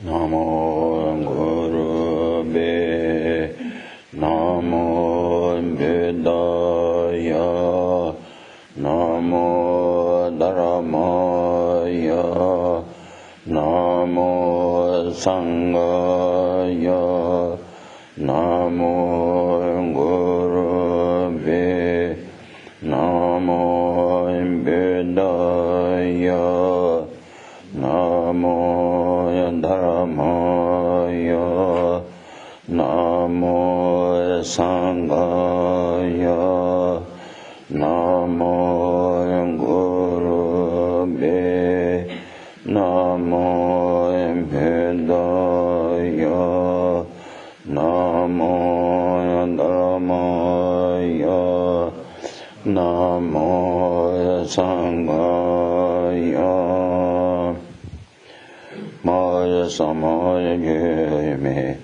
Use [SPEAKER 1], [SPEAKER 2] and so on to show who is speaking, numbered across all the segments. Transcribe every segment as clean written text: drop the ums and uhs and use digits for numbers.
[SPEAKER 1] Namo Gurube, Namo Buddhaya, Namo Dharamaya, Namo Sanghaya, Namo Gurube, Namo Buddhaya, Namo Dharamaya, Namo Sanghaya, Namo Gurube, Namo Buddhaya, Namo Dharamaya, Namo Sanghaya. Maya samaya gyeme,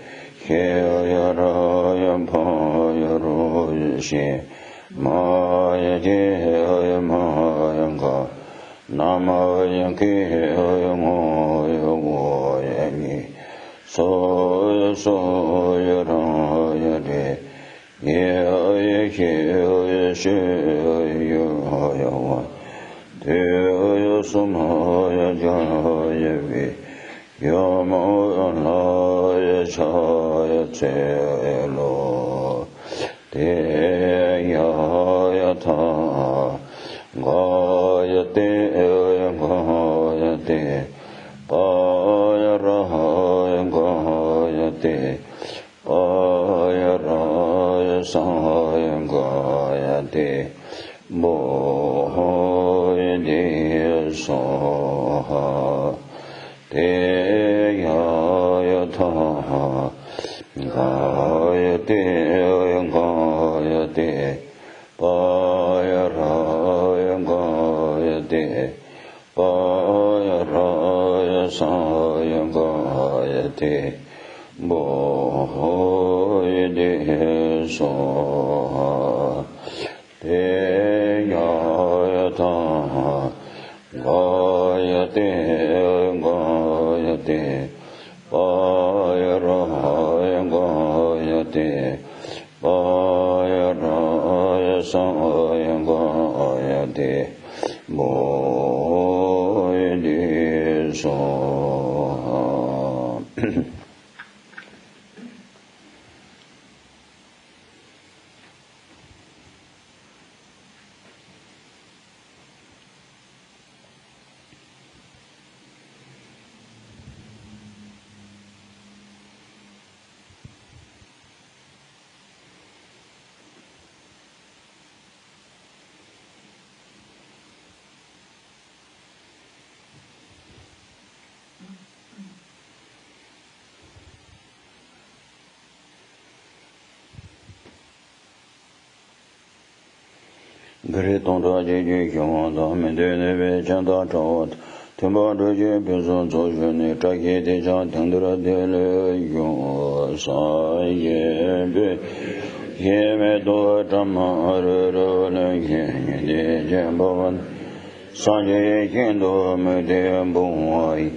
[SPEAKER 1] kya raya paya roshi, maya jaya maya ka, namaya kya moya goya ni, soya soya raya de, yaya kya shaya wa, deya samaya jaya vi. Yamo Laya Chaya Chelo Deya Ta Gaya Te Gaya Te Paya Raya Gaya Te Paya Raya Saya Gaya Te Boya De Soha Deya Ta Gaya Te Gaya Te Paya Raya Gaya Te Paya Raya Saya Gaya Te Boya De Soha Deya Ta Gaya Te Gaya Te Paya te Baya Raya Samaya Gaya te Boya di so Gri tongda je je kyong da me de ne be chan da chawat Temba de je pyoso zo je ne chake de chan tengdra de le yong sa ye be ye me do chama re ro le ye nye de je bawan sa je yen do me de bong wai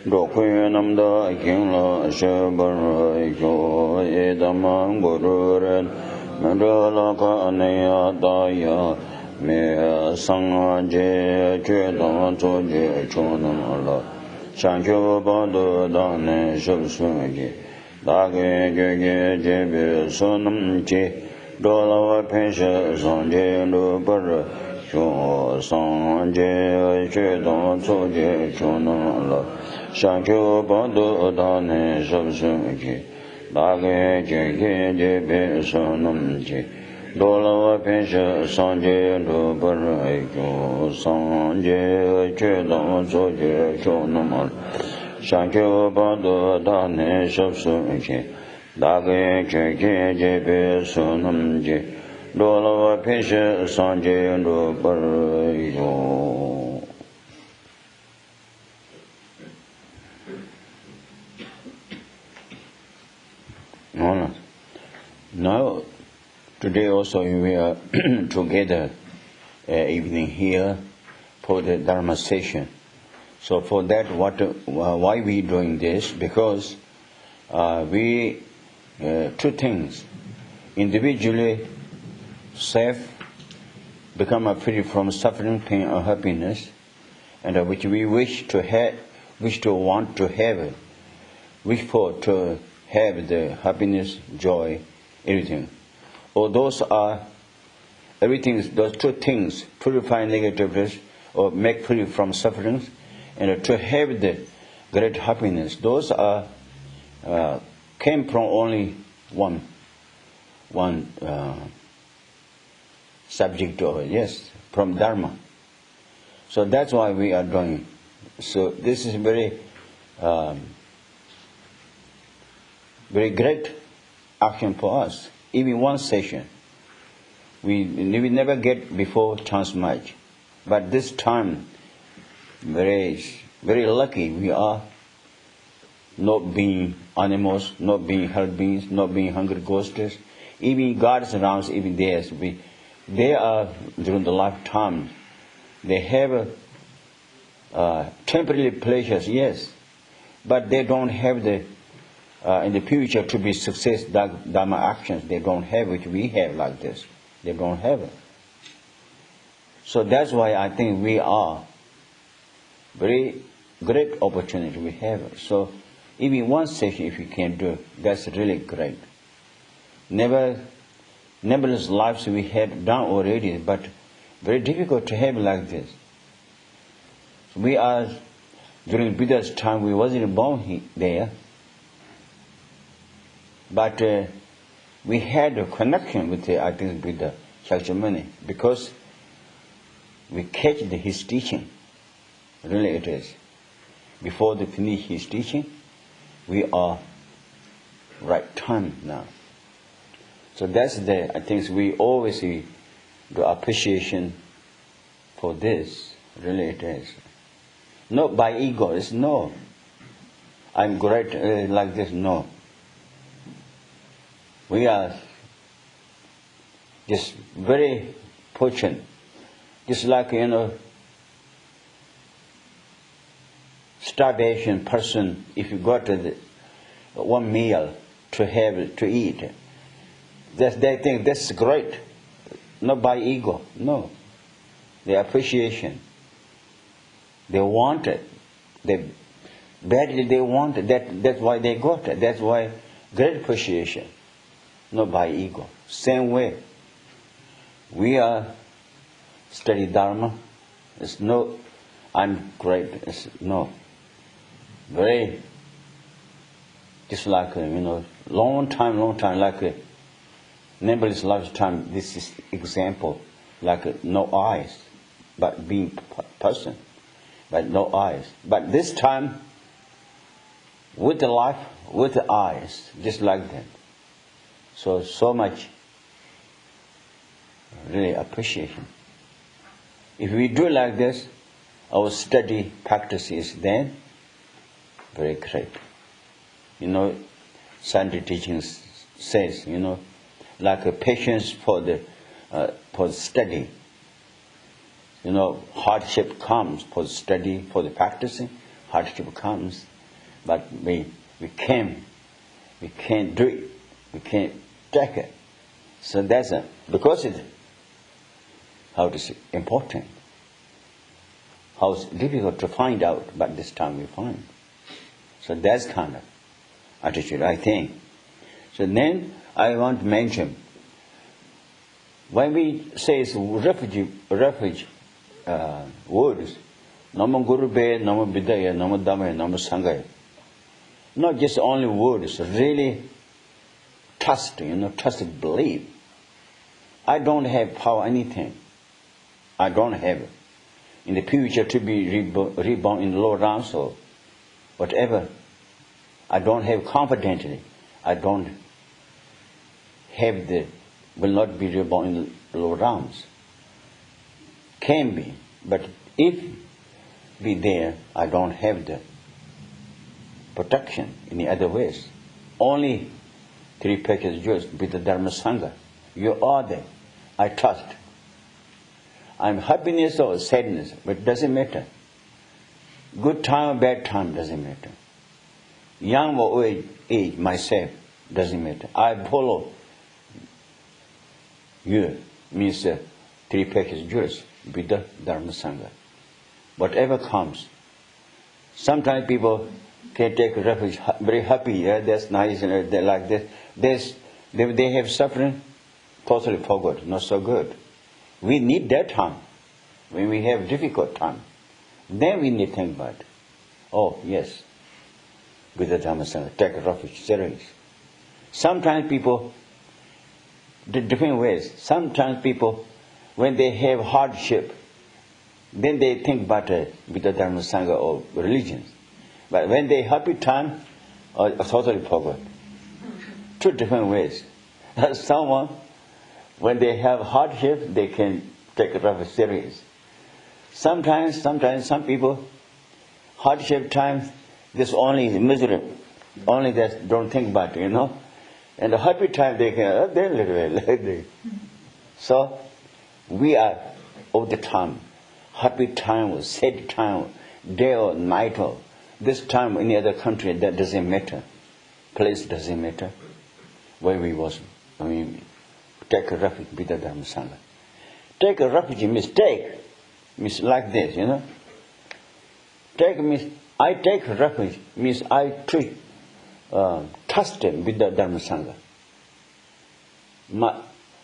[SPEAKER 1] do kwe nam da king la she bar yo e da mang go ro ren Mandala ka neya daya me sang je che da zo je chonam la shang kyo ba do da ne shub sun ge da ge ge ge je be sonam je do la wa pen she sang je lu par yo sang je che da zo je chonam la shang kyo ba do da ne shub sun ge Dāgē jēngkē jēbē sōnam jē Dōla wā pēnshē sāngjē rū parā yō Sāngjē chē dāng sō jē chō namā Sāngjē wā pādō dāne shab sō jē Dāgē jēngkē jēbē sōnam jē Dōla wā pēnshē sāngjē rū parā yō Now, today also we are together evening here for the Dharma session. So for that, why we doing this? Because we two things: individually, self become free from suffering, pain, or happiness, and which we wish to have, wish to want to have, wish for to have the happiness, joy, everything. Or those are everything. Those two things: purify negativeness or make free from sufferings, and to have the great happiness. Those are came from only one subject of it. Yes, from Dharma. So that's why we are doing. So this is very very great action for us. Even one session, we never get before chance much, but this time, very lucky we are. Not being animals, not being herd beings, not being hungry ghosts, even gods around, even theirs. They are during the lifetime. They have temporary pleasures, yes, but they don't have the in the future to be success Dharma actions. They don't have which we have like this. They don't have it. So that's why I think we are very great opportunity we have. So even one session if you can do, that's really great. Nebulous lives we have done already, but very difficult to have like this. We are, during Buddha's time, we wasn't born there, but we had a connection with I think Buddha Shakyamuni, because we catch his teaching. Really it is. Before they finish his teaching, we are right time now. So that's I think we always do appreciation for this. Really it is. Not by ego, it's no. I'm great like this, no. We are just very fortunate. Just like, starvation person, if you got one meal to have to eat, They think that's great. Not by ego. No. The appreciation. They want it. They want it. That's why they got it. That's why great appreciation. Not by ego. Same way. We are study Dharma. It's no, I'm great. It's no. Very, just like, long time, like numberless lifetime, this is example, like no eyes, but being person, but no eyes. But this time, with the life, with the eyes, just like that. So much really appreciation. If we do like this, our study practice is then very great. Sunday teachings says, like a patience for the study. Hardship comes for the study, for the practicing. Hardship comes, but we can't do it. We can't take it. So that's because it. How it is important. How it's difficult to find out, but this time we find. So that's kind of attitude, I think. So then I want to mention, when we say refuge words, Nama Guru Be, Nama Bidaya, Nama Dhamma, Nama Sangha, not just only words, really trust, trust, believe. I don't have power anything. I don't have it. In the future to be reborn in the lower realms or whatever. I don't have confidently. I don't have will not be reborn in the lower realms. Can be. But if be there, I don't have the protection in the other ways. Only three package jewels with the Dharma Sangha. You are there. I trust. I'm happiness or sadness, but it doesn't matter. Good time or bad time doesn't matter. Young or old age, myself, doesn't matter. I follow you, means three package jewels with the Dharma Sangha. Whatever comes. Sometimes people can take refuge, very happy, yeah, that's nice, and they like this. They have suffering, totally forgot, not so good. We need that time, when we have difficult time. Then we need to think about it. Oh, yes, with the Dhamma Sangha, take refuge, serious. Sometimes people, different ways. Sometimes people, when they have hardship, then they think about with the Dharma Sangha or religion. But when they happy time, totally forgot. Two different ways. Someone, when they have hardship, they can take it rather serious. Sometimes some people, hardship times, this only misery, only that don't think about it, And the happy time they can, they little. So we are all the time, happy time, sad time, day or night or this time in any other country, that doesn't matter. Place doesn't matter. Where we was, take a refuge with the Dharma Sangha. Take a refuge means like this, Take means, I take refuge means I trust him with the Dharma Sangha.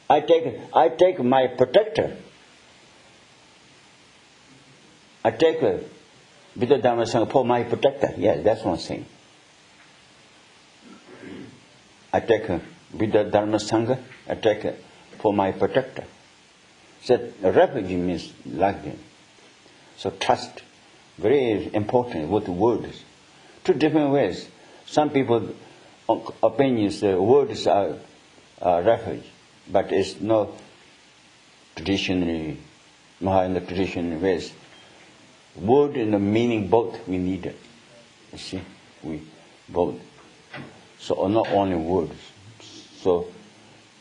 [SPEAKER 1] I take my protector. I take with the Dharma Sangha for my protector. Yes, that's one thing. I take with the Dharma Sangha, I take for my protector. So refuge means like that. So trust, very important with words. Two different ways. Some people opinions words are refuge, but it's not traditionally, in the traditional ways. Word and the meaning both we need it. You see, we both. So not only words. So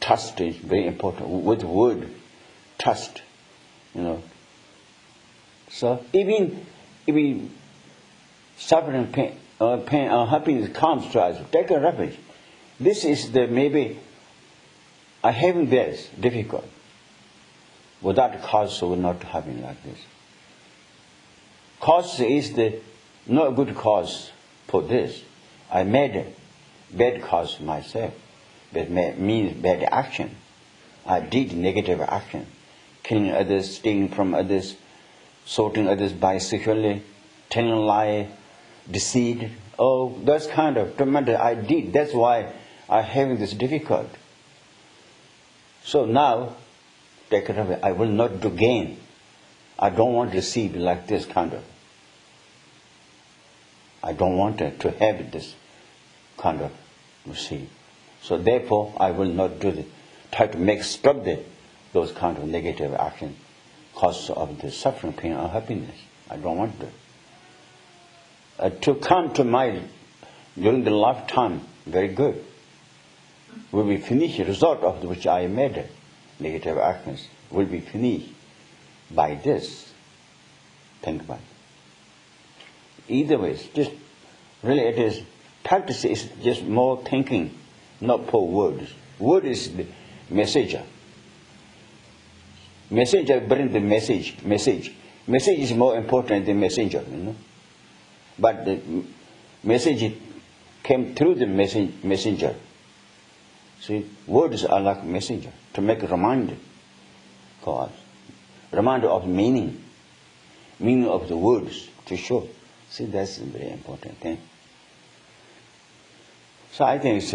[SPEAKER 1] trust is very important. With word, trust, So even suffering, pain or happiness comes to us, take a refuge. This is the maybe I having this difficult. Without cause, so will not happen like this. Cause is the not good cause for this. I made a bad cause myself. That means bad action. I did negative action. Killing others, stealing from others, sorting others bisexually, telling a lie, deceit. Oh, that's kind of tremendous I did. That's why I'm having this difficult. So now, take it away. I will not do gain. I don't want to receive like this kind of. I don't want to have this kind of receive. So therefore, I will not do the try to stop those kind of negative action, cause of the suffering, pain, or happiness. I don't want to. To come to mind during the lifetime, very good. Will be finished. The result of which I made negative actions will be finished by this. Think about it. Either way, just really it is practice is just more thinking, not for words. Word is the messenger. Messenger brings the message. Message is more important than messenger, But the message came through the messenger. See, words are like messenger to make a reminder for us. Reminder of meaning of the words to show. See, that's a very important thing. So I think it's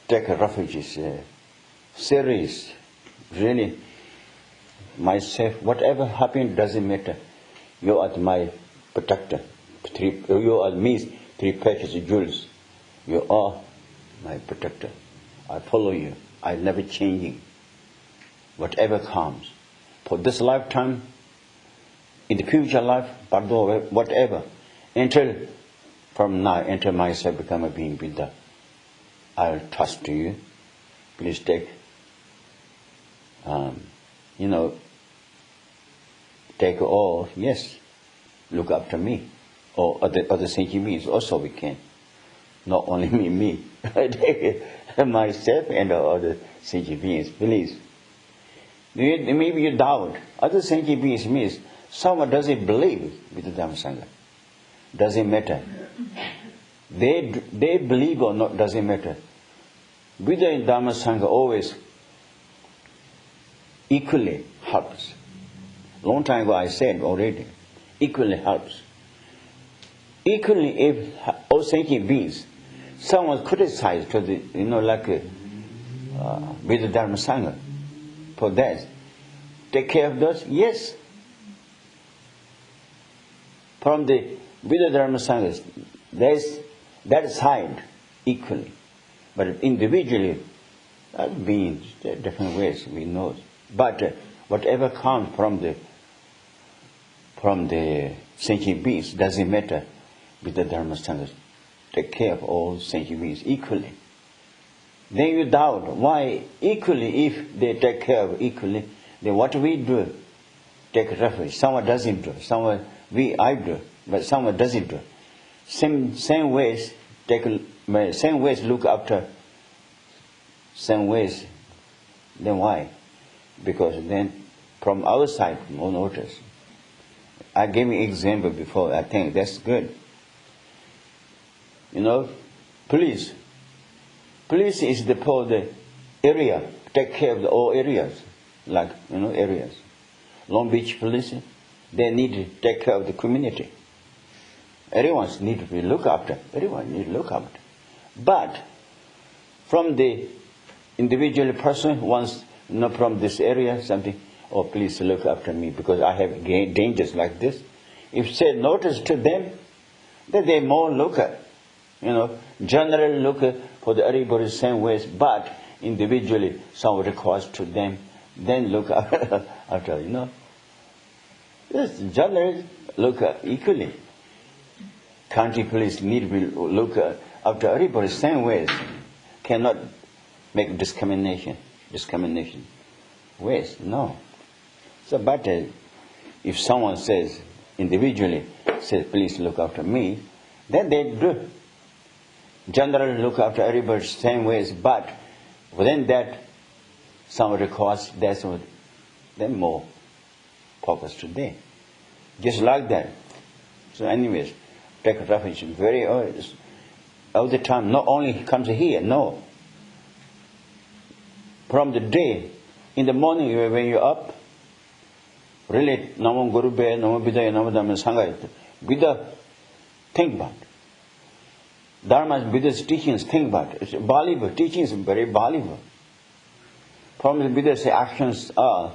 [SPEAKER 1] take a refuge is serious. Really, myself, whatever happens doesn't matter. You are my protector. You are me, 3 precious jewels. You are my protector. I follow you. I'm never changing. Whatever comes. For this lifetime, in the future life, whatever. From now, until myself become a being Buddha. I'll trust you. Please take, take all, yes, look after me. Or other sentient beings also we can. Not only me. I take myself and other sentient beings, please. Maybe you doubt. Other sentient beings means someone doesn't believe with the Dhamma Sangha. Doesn't matter. They believe or not, doesn't matter. Buddha and Dhamma Sangha always equally helps. Long time ago I said already, equally helps. Equally, if all sentient beings, someone criticized to the, Buddha Dhamma Sangha for that, take care of those? Yes. From the Buddha Dhamma Sangha, there's that side equally. But individually, that means different ways we know. But whatever comes from the sentient beings doesn't matter. With the Dharma Sangha, take care of all sentient beings equally. Then you doubt why equally, if they take care of equally, then what we do? Take refuge. Someone doesn't do. Someone I do, but someone doesn't do. Same ways look after. Same ways. Then why? Because then from our side, no notice. I gave you an example before. I think that's good. Police. Police is for the area, take care of all areas, like, areas. Long Beach police, they need to take care of the community. Everyone needs to be looked after. Everyone needs to look after. But from the individual person wants, from this area, something, please look after me because I have dangers like this. If say notice to them, then they more look at. Generally look for the everybody same ways, but individually some requires to them, then look after, Yes, generally look equally. Country police need to look after everybody same ways. Cannot make discrimination ways, no. So, but if someone says, individually, says, please look after me, then they do. Generally look after everybody same ways, but within that, some requires that's what then more focus today. Just like that. So anyways, take refuge very early. All the time, not only comes here, no. From the day, in the morning when you're up, really, Namo Guru Be, Namo Bidaya, Namo Dhamma Sangha, Buddha, think about it. Dharma, Buddha's teachings, think about it. It's valuable, teachings very valuable. From the Buddha's actions are,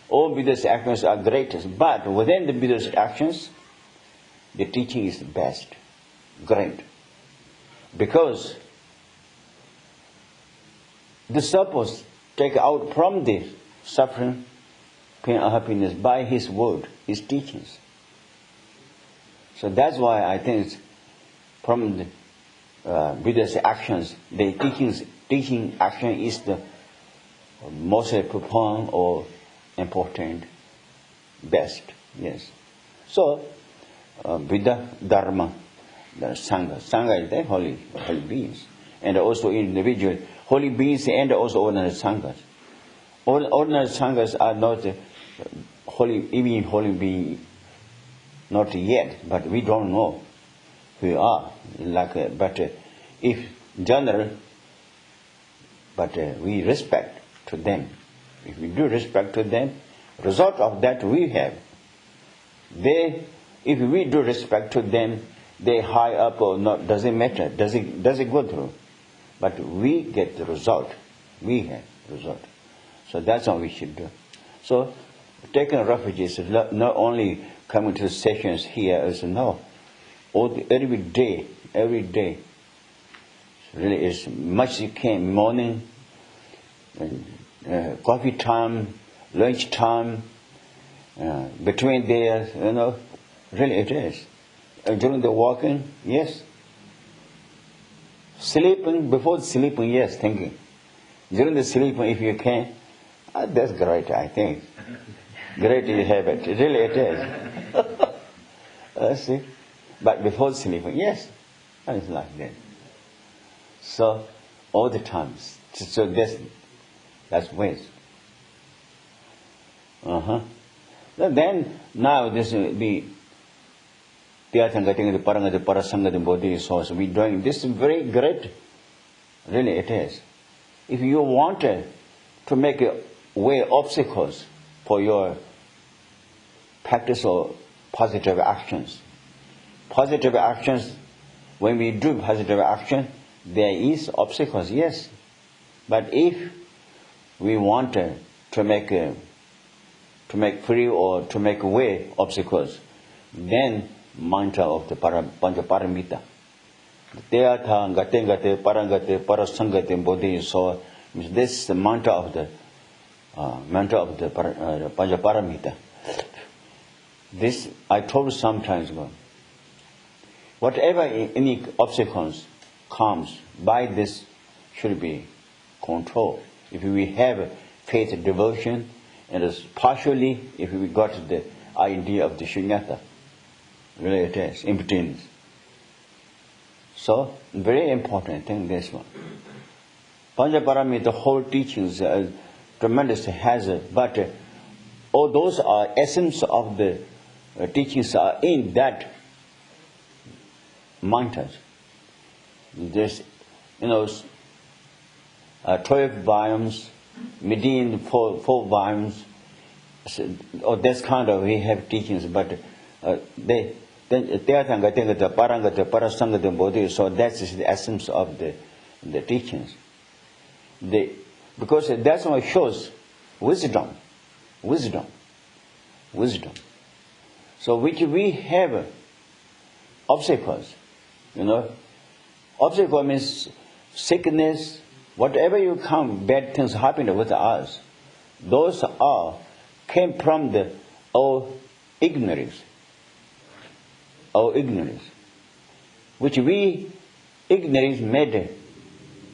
[SPEAKER 1] all Buddha's actions are greatest, but within the Buddha's actions, the teaching is the best, great. Because the disciples take out from the suffering, pain, and happiness by his word, his teachings. So that's why I think from the Buddha's actions, the teaching action is the most profound or important, best. Yes. So Buddha, Dharma, the Sangha. Sangha is the holy beings. And also individual holy beings and also ordinary Sanghas. Ordinary Sanghas are not holy, even holy being, not yet, but we don't know who we are. But if general, but we respect to them. If we do respect to them, result of that we have. If we do respect to them, they high up or not, doesn't matter, does it go through. But we get the result. We have result. So that's what we should do. So taking refuge is not only coming to sessions here, as no, every day, really as much as you can, morning, coffee time, lunch time, between there, really it is. During the walking, yes. Sleeping, before sleeping, yes, thinking. During the sleeping, if you can, that's great, I think. Great habit, really it is. See? But before sleeping, yes, it's like that. So, all the times. So that's ways. Then, now this will be we're doing this very great. Really it is. If you want to make away obstacles for your practice of positive actions, when we do positive action, there is obstacles, yes. But if we want to make free or to make away obstacles, then mantra of the Panchaparamita. Teatha, Gate, Parangate, Parasangate, Bodhi. So this is the mantra of the Panchaparamita. This I told sometimes ago. Whatever any obstacles comes, by this should be controlled. If we have faith, devotion, and partially if we got the idea of the shunyata. Really it is, impotence. So, very important thing, this one. Panchaparamita, the whole teachings are tremendous hazard, but all those are essence of the teachings are in that mantras. There's, 12 volumes, within four volumes, or this kind of, we have teachings, but they Teatangata, Parangata, Parasangata, Bodhi, so that is the essence of the teachings. Because that's what shows wisdom. So which we have obstacles, Obstacle means sickness, whatever you come, bad things happen with us. Those came from the ignorance, which ignorance made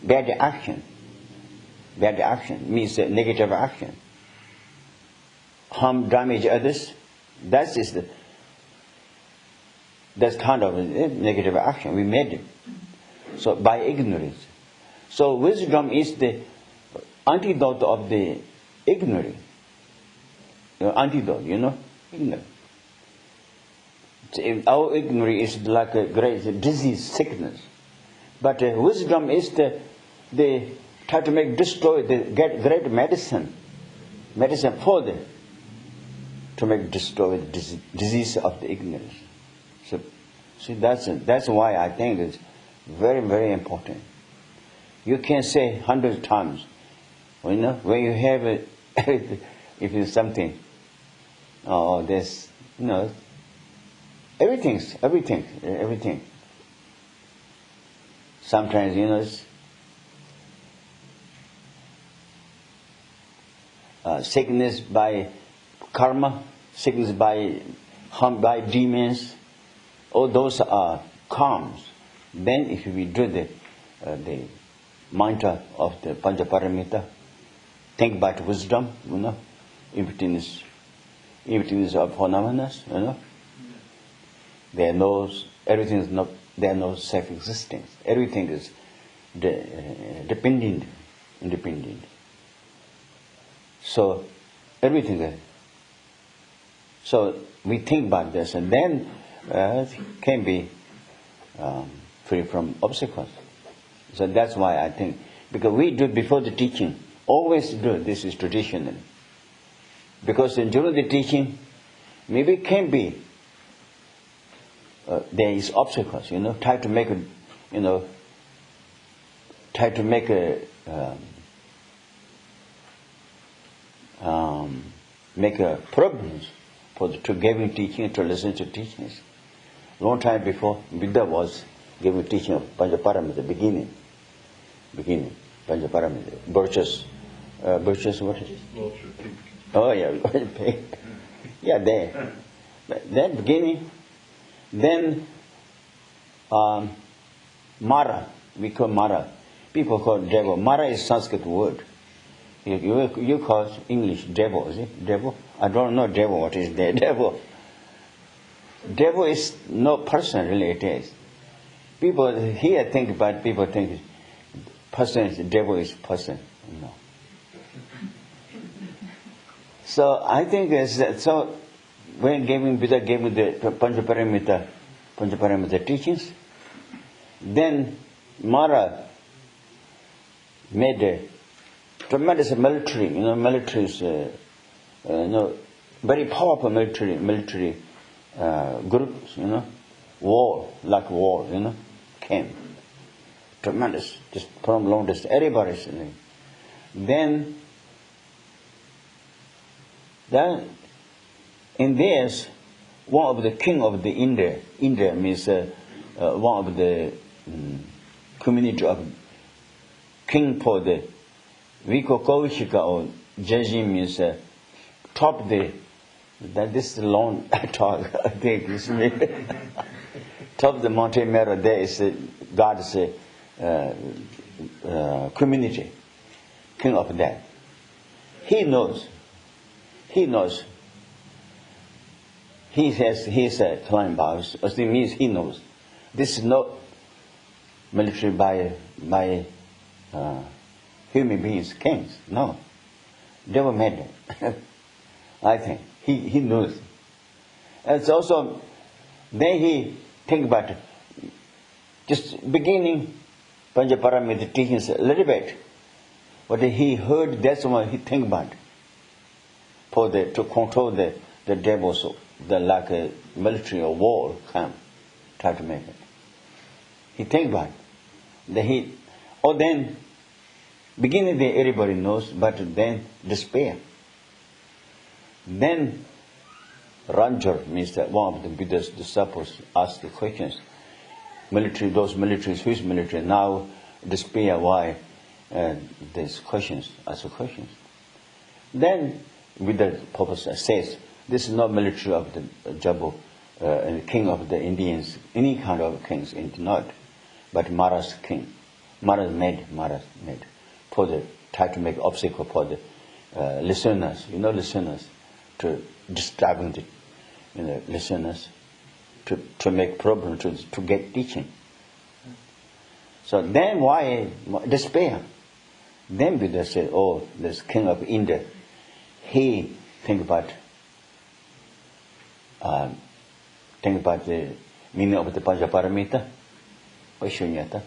[SPEAKER 1] bad action. Bad action means negative action. Harm, damage others. That's kind of negative action we made it. So by ignorance. So wisdom is the antidote of the ignorance. Antidote, ignorance. Our ignorance is like a great disease, sickness. But wisdom is the try to get great medicine for them to destroy the disease of the ignorance. So, see, that's why I think it's very, very important. You can say 100 times, when you have if it's something, there's, everything. Sometimes, sickness by karma, sickness by harm by demons, all those are karmas. Then if we do the mantra of the Panchaparamita, think about wisdom, emptiness of phenomena, there are no self-existence. Everything is independent. So everything. So we think about this, and then can be free from obstacles. So that's why I think, because we do before the teaching, always do. This is traditional. Because during the teaching, maybe can be there is obstacles. Try to make problems to giving teaching, to listen to teachings. Long time before, Buddha was giving teaching of Panchaparamita, beginning, Panchaparamita, virtues, what is it? Oh yeah, yeah, there. Then beginning, then Mara, we call Mara. People call devil. Mara is Sanskrit word. You call English devil, is it? Devil? I don't know devil, what is there? Devil. Devil is no person, really it is. People here think about, people think person is, devil is person. No. So I think so when Buddha gave me the Panchaparamita teachings, then Mara made a tremendous military, military is, very powerful military groups, war, came. Tremendous, just from long distance, everybody's in. Then in this, one of the king of the India means one of the community of king for the Viko Kaushika or Jaji means top this is a long talk, I think it's me. Top the mountain Mera, there is God's community, king of that. He knows. He says he's a climb boss. It means he knows. This is not military by human beings, kings. No. Devil made it. I think. He knows. It's also, then he think about it. Just beginning Panchaparamita teachings a little bit. What he heard, that's what he think about. To control the devils, like a military or war come, try to make it. He think about it. Then beginning there everybody knows, but then despair. Then Ranjar means that one of the Buddha's disciples asked the questions. Those militaries, whose military? Now despair, why? There's questions, ask questions. Then Buddha purpose says, this is not military of the Jabu, king of the Indians, any kind of kings, not, but Mara's king. Mara's made for the try to make obstacle for the listeners, to disturbing the listeners, to make problem to get teaching. So then why despair? Then Buddha said, oh, this king of India, he think about the meaning of the Panchaparamita, or Shunyata.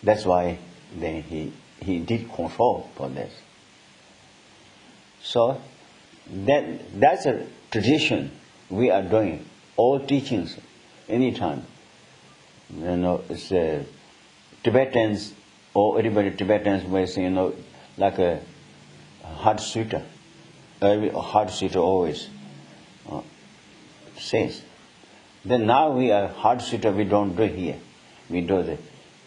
[SPEAKER 1] That's why then he did control for this. So that's a tradition we are doing. All teachings, anytime. It's Tibetans, or everybody Tibetans was, like a heart sutta. A heart sutta always says. Then now we are heart sutta, we don't do here. We do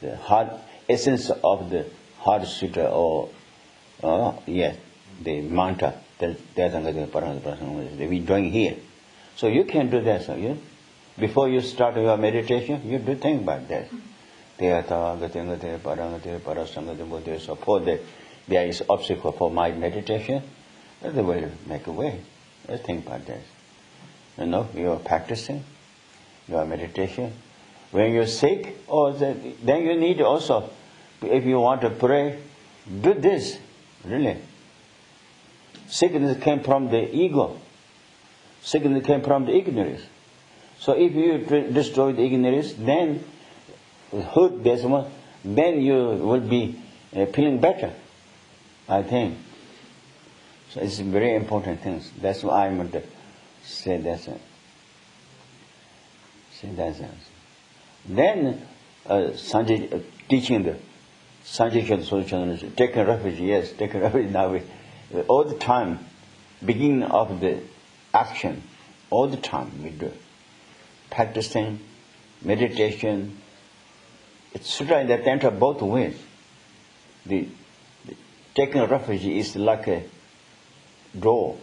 [SPEAKER 1] the heart essence of the heart sutta, or the mantra. We doing here. So you can do that. So before you start your meditation, you do think about that. Suppose that there is obstacle for my meditation, that's the way to make a way. Let's think about that. You are practicing your meditation. When you're sick, then you need also, if you want to pray, do this, really. Sickness came from the ego. Sickness came from the ignorance. So if you destroy the ignorance, then then you will be feeling better, I think. So it's very important things. That's why I want to say that. Then Sanjay teaching the Sanjay Tsultim taking refuge. Yes, taking refuge now. All the time, beginning of the action, all the time we do practicing, meditation. It's right that enter both ways. The taking refuge is like a door.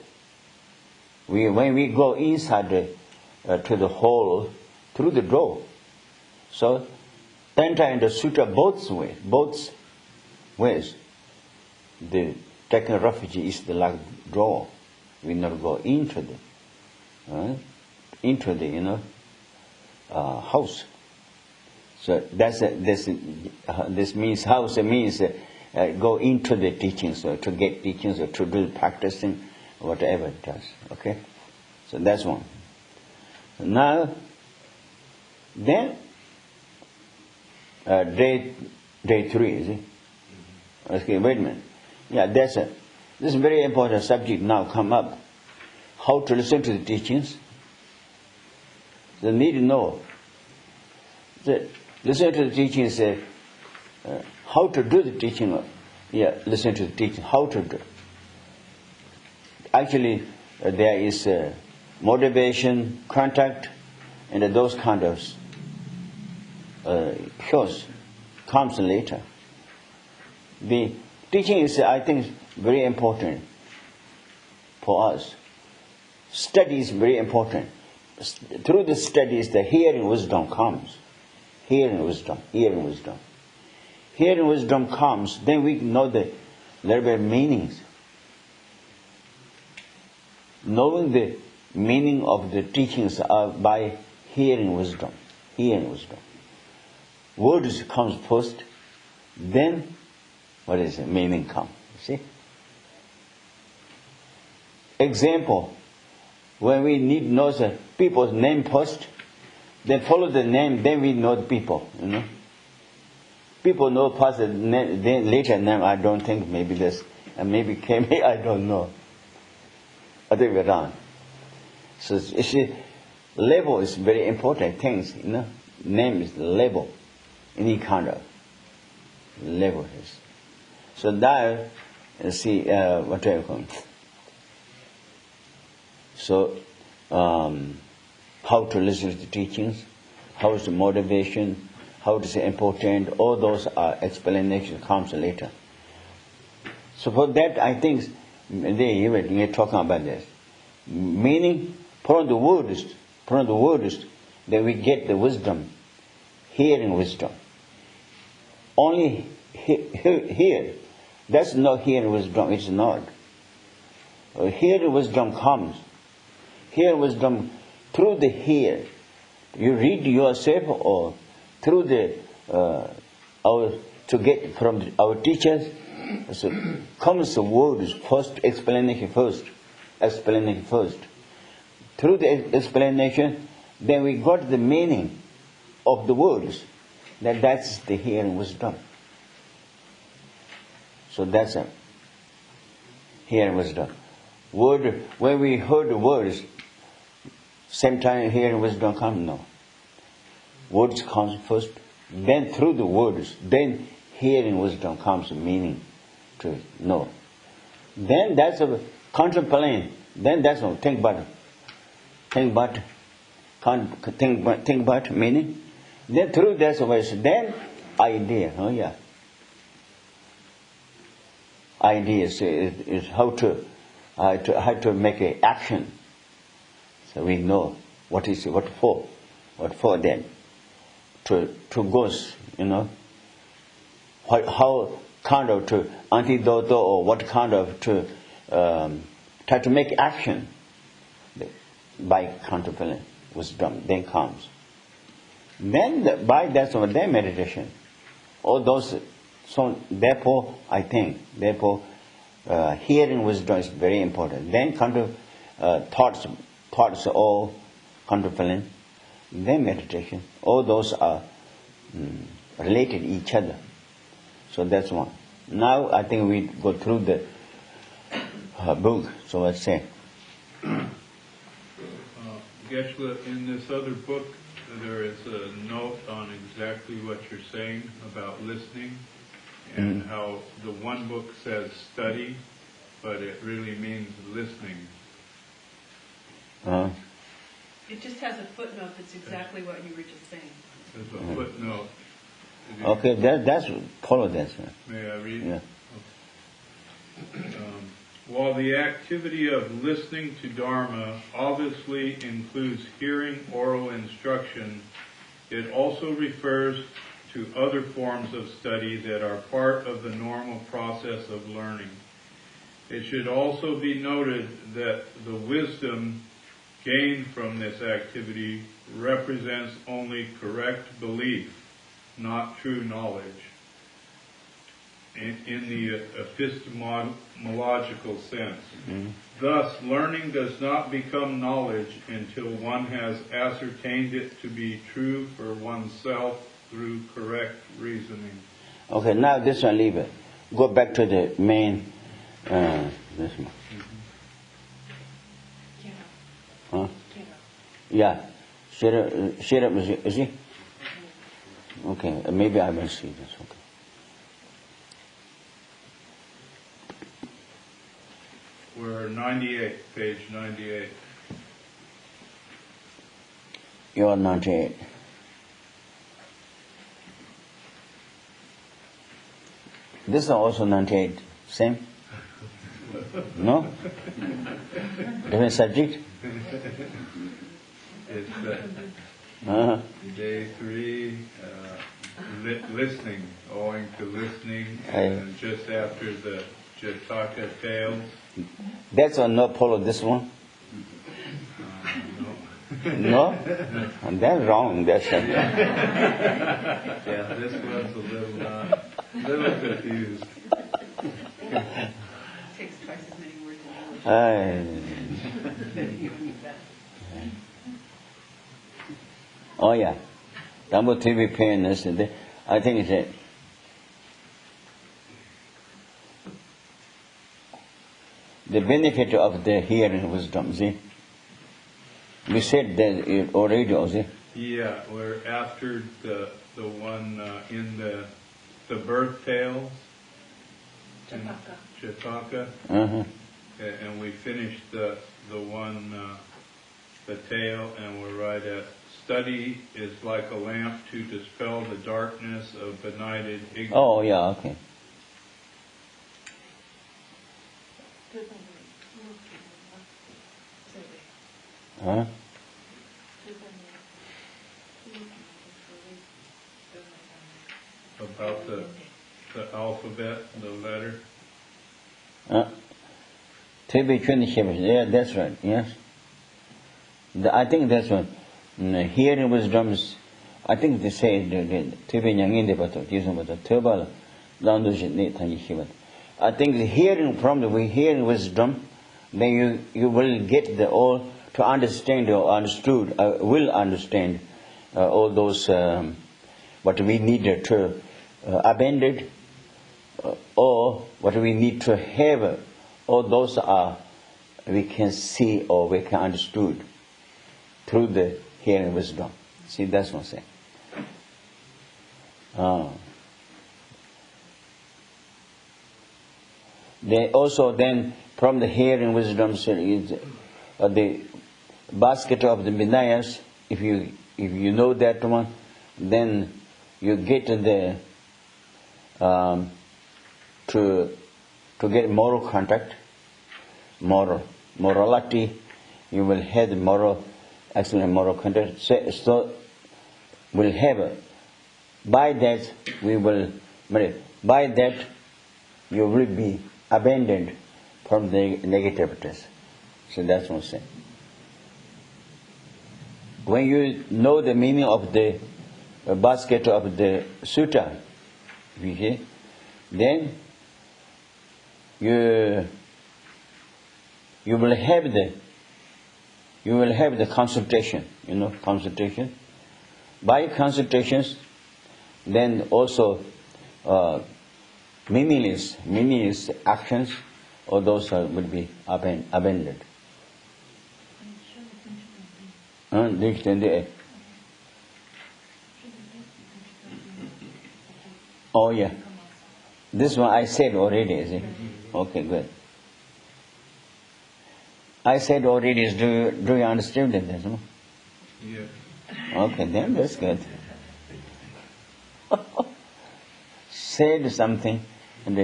[SPEAKER 1] When we go inside to the hole through the door, so enter into sutta both ways. The taking refuge is like door. We not go into the house. So this means house. It means go into the teachings, or to get teachings, or to do practicing, whatever it does. Okay, so that's one. Now, then day 3, is it? Okay, wait a minute. Yeah, this is a very important subject now come up. How to listen to the teachings. You need to know that listen to the teachings. How to do the teaching. Listen to the teaching. How to do. Actually, there is motivation, contact, and those kind of cues comes later. The teaching is, I think, very important for us. Study is very important. Through the studies, the hearing wisdom comes. Hearing wisdom comes, then we know the little bit meanings. Knowing the meaning of the teachings are by hearing wisdom. Words comes first, then meaning comes. See? Example, when we need to know the people's name first, then follow the name, then we know the people, People know first the name, then later name, I don't think maybe this, and maybe came here, I don't know. Other way around. So you see, label is very important things, Name is the label, any kind of label is. So now, see, what do you call? So, how to listen to the teachings, how is the motivation, how it is important, all those are explanations comes later. So for that, I think they're talking about this. Meaning, from the words, that we get the wisdom, hearing wisdom. Only here, that's not hearing wisdom, it's not. Hearing wisdom comes. Hearing wisdom through the You read yourself, or through our to get from our teachers, so comes the words first, explanation first. Through the explanation, then we got the meaning of the words. That's the hearing wisdom. So that's a hearing wisdom. Word, when we heard the words, same time hearing wisdom comes. No. Words comes first, then through the words, then hearing wisdom comes meaning to know. Then that's a contemplation. Then that's a think about meaning. Then through that's a way. Then idea. Oh yeah. Ideas is how to make an action. So we know what for then. To go, how kind of to antidote or what kind of to try to make action by contemplating wisdom then comes. Then by that then meditation. All those. So therefore I think hearing wisdom is very important. Then thoughts all contemplating. Then meditation. All those are related to each other. So that's one. Now I think we go through the book. So let's say.
[SPEAKER 2] Geshe, in this other book, there is a note on exactly what you're saying about listening, and how the one book says study, but it really means listening.
[SPEAKER 3] It just has a footnote that's exactly what you were just saying.
[SPEAKER 2] There's a footnote.
[SPEAKER 1] Okay, that's follow that.
[SPEAKER 2] May I read?
[SPEAKER 1] Yeah.
[SPEAKER 2] While the activity of listening to Dharma obviously includes hearing oral instruction, it also refers to other forms of study that are part of the normal process of learning. It should also be noted that the wisdom gained from this activity represents only correct belief, not true knowledge, in the epistemological sense. Thus, learning does not become knowledge until one has ascertained it to be true for oneself through correct reasoning.
[SPEAKER 1] Okay, now this one leave it. Go back to the main. This one. Huh? Yeah. Share up, is he? Okay, maybe I will see this. Okay.
[SPEAKER 2] We're 98, page 98.
[SPEAKER 1] You're 98. This is also 98. Same? No? Different subject?
[SPEAKER 2] It's day 3, listening, owing to listening, and just after the Jataka tales.
[SPEAKER 1] That's one not follow this one? No? And that's wrong. That's
[SPEAKER 2] yeah, this one's a little confused.
[SPEAKER 3] Takes twice as many words in English.
[SPEAKER 1] Oh yeah. Number 3 we pay in this. I think it's it. The benefit of the hearing wisdom, see? We said that already, see?
[SPEAKER 2] Yeah, we're after the one in the birth tales. Jataka. And we finished the one, the tale, and we're right at study is like a lamp to dispel the darkness of benighted ignorance.
[SPEAKER 1] Oh, yeah, okay. Huh?
[SPEAKER 2] About the alphabet, the letter.
[SPEAKER 1] Yeah, that's right, yes. I think that's one. Hearing wisdom is I think they say I think hearing from the hearing wisdom, then you will get the all to understand or understood, will understand all those what we need to abandon, or what we need to have. All those are we can see or we can understood through the hearing wisdom. See, that's what I'm saying. They also then from the hearing wisdom the basket of the Vinayas, if you know that one, then you get the to get moral contact, morality. You will have the excellent moral contact. So we'll have by that you will be abandoned from the negativities. So that's what I'm saying. When you know the meaning of the basket of the sutta, then you will have the consultation, consultation. By consultations, then also meaningless actions, all those will be abandoned. Oh yeah, this one I said already, is it? Okay, good. I said already. Do you understand it? No?
[SPEAKER 2] Yeah.
[SPEAKER 1] Okay, then that's good. Said something, and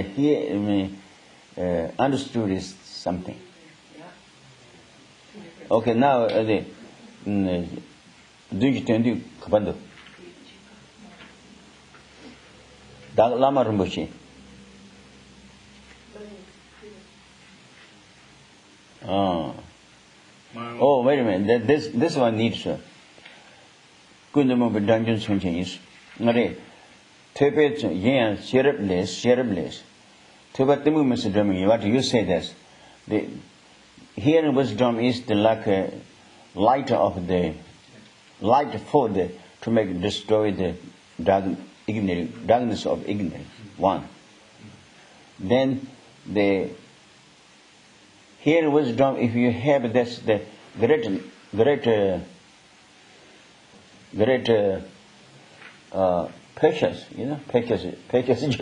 [SPEAKER 1] understood is something. Okay, now the GSTDL kabando. Lam Rim Teachings. Oh, wait a minute. This one needs Venerable Geshe Tsultim Gyeltsen. Sheribless. What you say this? The hearing wisdom is the like a light of the light for the to make destroy the darkness of ignorance. One. Then the hearing wisdom, if you have this the great patience, patience.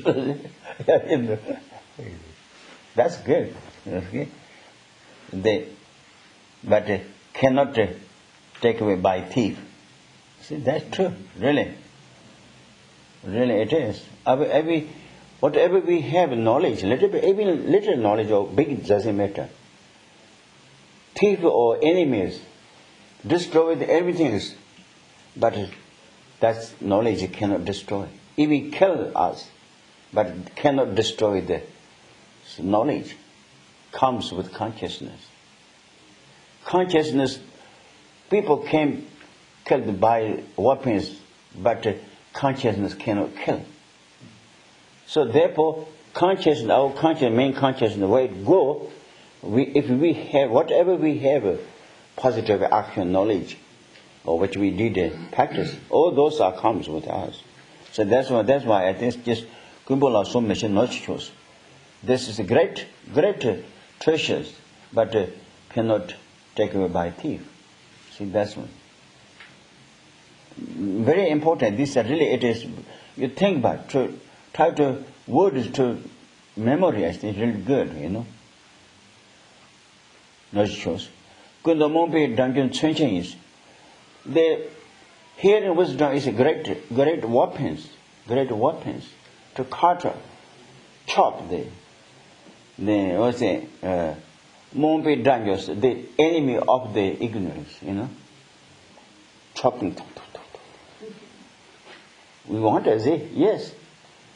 [SPEAKER 1] That's good. Okay. But cannot take away by thief. See, that's true. Really it is. Whatever we have knowledge, even little knowledge or big, it doesn't matter. Thief or enemies destroy everything, but that knowledge cannot destroy. Even kill us, but cannot destroy the knowledge. Comes with consciousness. Consciousness, people can killed by weapons, but consciousness cannot kill. So therefore, our main consciousness, where it go, if we have whatever we have, positive action, knowledge, or which we did practice, all those comes with us. So that's why I think just Kumbala so mission not choose. This is a great treasures, but cannot take away by thief. See, that's one. Very important. This really it is. You think about to try to words to memorize. It's really good, Not choose. Kundamompe Dungeon Teachings. The hearing wisdom is a great weapons to chop the Mompe Dungeons, the enemy of the ignorance, chopping. We want to say, yes,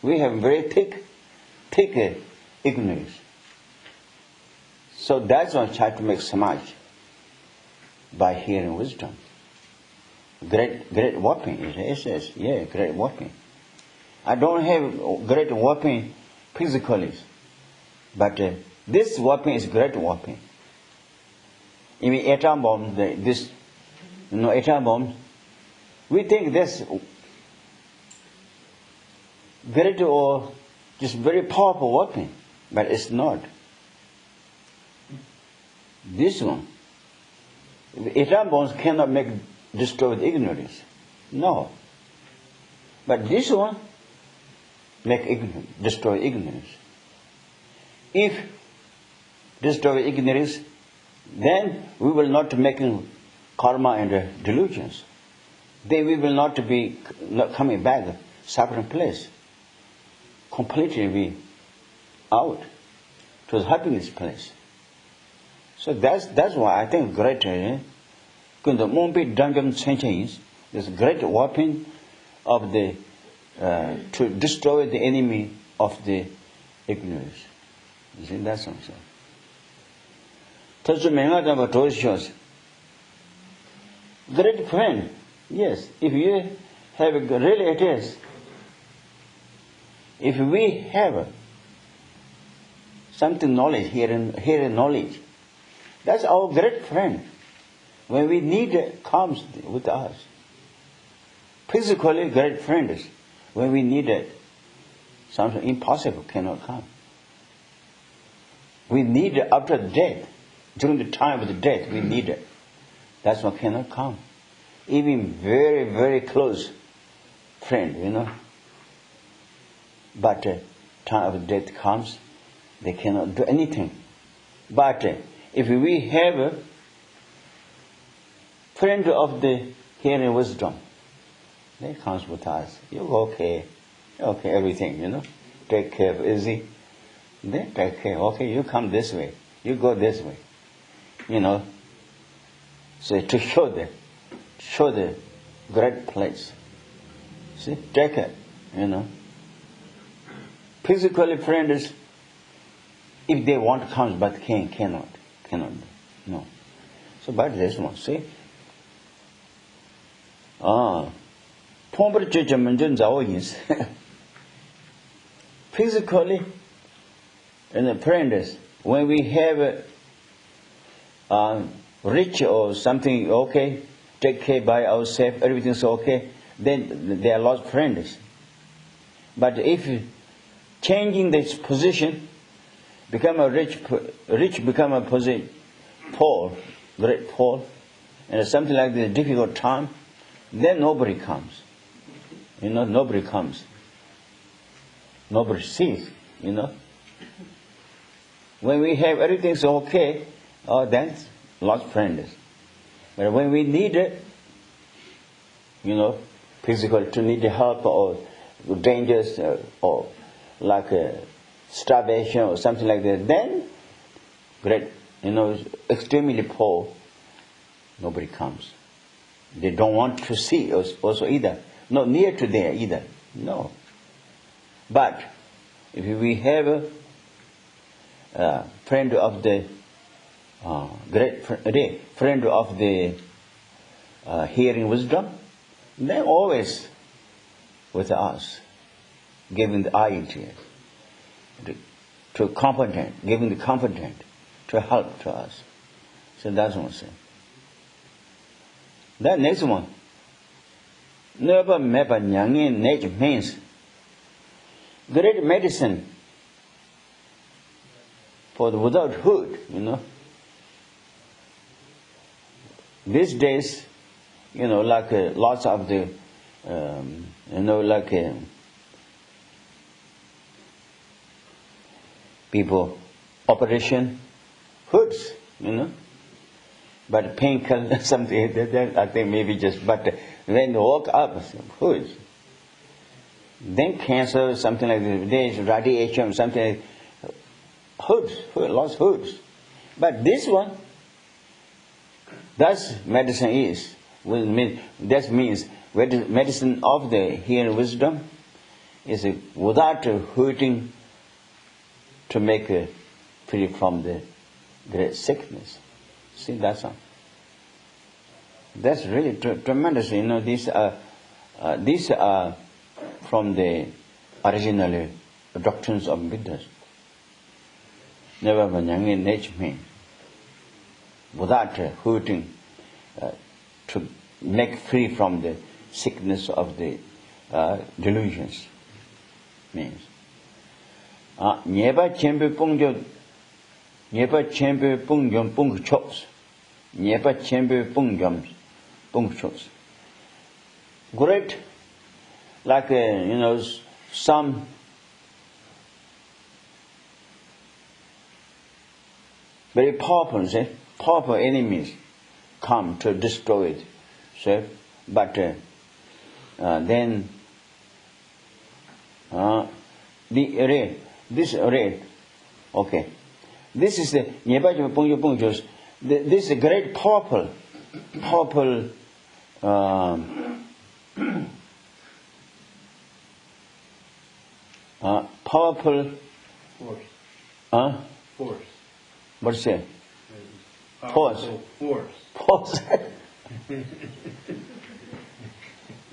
[SPEAKER 1] we have very thick ignorance. So that's why I try to make samaj by hearing wisdom. great weapon. It says, yeah, great weapon. I don't have great weapon physically, but this weapon is great weapon. Even atom bomb, atom bomb, we think this great or just very powerful weapon, but it's not. This one, atom bombs cannot destroy the ignorance. No. But this one destroy ignorance. If destroy ignorance, then we will not making karma and delusions. Then we will not be coming back suffering place. Completely be out to the happiness place. So that's why I think great this great weapon of the to destroy the enemy of the ignorance. You see, that's what I'm saying. Great friend, yes, if you have really it is. If we have something knowledge here in knowledge, that's our great friend. When we need it, comes with us. Physically great friends. When we need it, something impossible cannot come. We need it after death. During the time of the death, we need it. That's what cannot come. Even very, very close friend, But time of death comes, they cannot do anything. But if we have a friend of the hearing wisdom, they comes with us. You okay, everything, Take care of easy. They take care. Okay, you come this way. You go this way. So to show the great place. See, take it, Physically friends, if they want to come, but cannot, no. So, but this one, see? Physically, and the friends, when we have rich or something okay, take care by ourselves, everything's okay, then they are lost friends. But if changing this position, become a rich become a position, poor, great poor, and something like this difficult time, then nobody comes. Nobody comes. Nobody sees, When we have everything's okay, then lost friends. But when we need it, physical to need help or dangers or like starvation or something like that, then great, extremely poor, nobody comes. They don't want to see us also either. Not near to there either. No. But if we have a friend of the great friend of the hearing wisdom, then always with us, giving the idea to competent, giving the competent to help to us. So that's one thing. That next one, never meba nyangin nature means great medicine for the without hood, These days, like lots of the, people, operation, hoods, But painkiller, something, I think maybe just, but when they walk up, hoods. Then cancer, something like this, there's radiation, something like hoods, lost hoods. But this one, that's medicine is. That means medicine of the hearing wisdom is without hurting to make free from the great sickness. See, that's all. That's really tremendous. These are from the original doctrines of Buddhas. Never in nature me without hurting to make free from the sickness of the delusions. Means Nyeba Chembe Pungjo Nyeba Chembe Pungjom Pung Chops. Nyeba Chembe Pungjom Pung Chops. Great, like some very powerful enemies come to destroy it. So, but then this array, okay. This is the Nyeba Pungjo Pung Chops. This is a great powerful
[SPEAKER 2] force. Force.
[SPEAKER 1] What's it?
[SPEAKER 2] Force.
[SPEAKER 1] Force.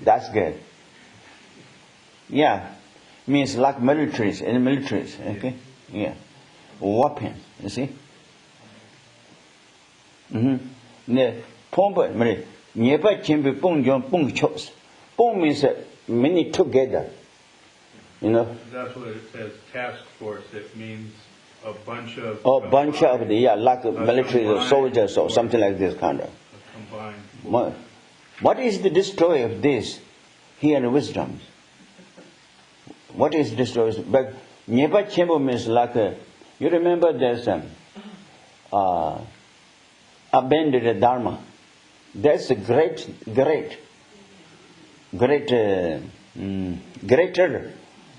[SPEAKER 1] That's good. Yeah. Means like militaries, in militaries, okay? Yeah. Weapons, you see? Nyeba Chimbi Pung Jong Pung Chos. Pung means many together.
[SPEAKER 2] That's what it says, task force. It means a bunch of...
[SPEAKER 1] like military soldiers or something like this kind of.
[SPEAKER 2] Combined.
[SPEAKER 1] What is the destroy of this? Here in wisdom. What is destroy? But Nyeba Chimbo means like you remember there's abandoned Dharma. That's a greater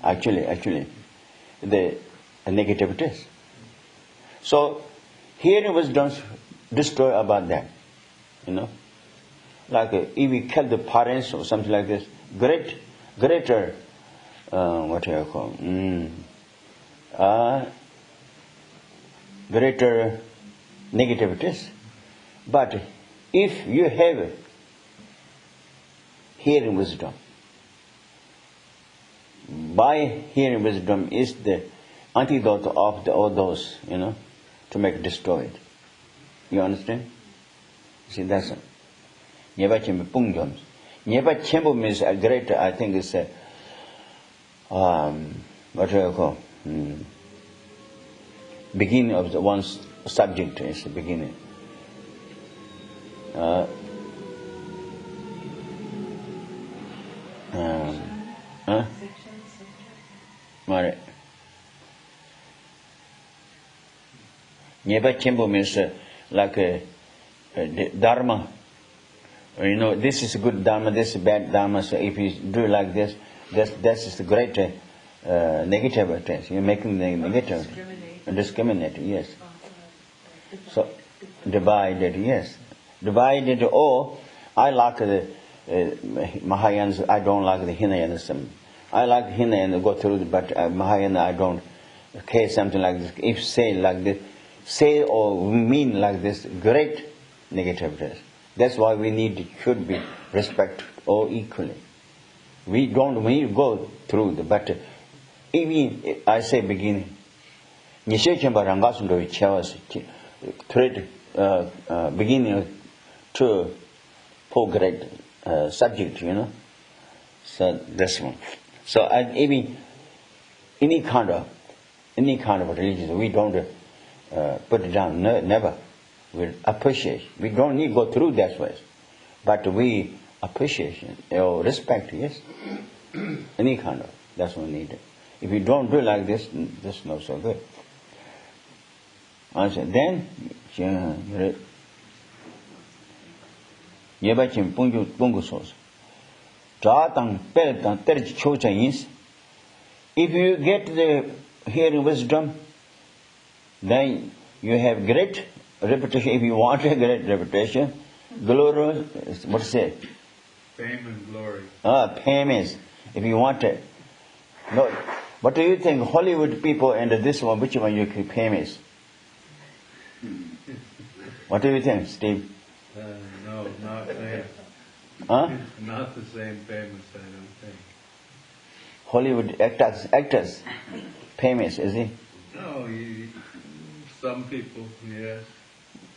[SPEAKER 1] actually the negativities. So here in wisdom destroy about that, like if we kill the parents or something like this, greater what do you call greater negativities. But if you have hearing wisdom, by hearing wisdom is the antidote of all those, to make destroyed. You understand? See, that's it. Nyeba Chembu Pungjom. Nyeba Chembu means a greater, I think it's a, what do you call? Beginning of the one's subject is the beginning. Nyeba Chembu means like Dharma. This is good Dharma, this is bad Dharma. So if you do like this, this is the great negative test. You're making the negative. Discriminate, yes. So divided, yes. Divided, or I like the Mahayans, I don't like the Hinayanism. I like Hinayana go through, but Mahayana I don't. Okay, something like this. If say like this, say or mean like this, great negativeness. That's why we should be respected all equally. We go through the, but even I say beginning, beginning to poor great subject, So this one. So even any kind of religion, we don't put it down. No, never. We appreciate. We don't need to go through that way, but we appreciate or respect. Yes, any kind of. That's what we need. If you don't do like this, this is not so good. Then, if you get the hearing wisdom, then you have great reputation. If you want a great reputation, glory, what is it?
[SPEAKER 2] Fame and glory.
[SPEAKER 1] Fame is, if you want it. No, what do you think, Hollywood people and this one, which one you keep famous? What do you think, Steve?
[SPEAKER 2] No. not famous.
[SPEAKER 1] Huh?
[SPEAKER 2] Not the same famous, I don't think.
[SPEAKER 1] Hollywood actors, famous, is he?
[SPEAKER 2] No, some people, yes.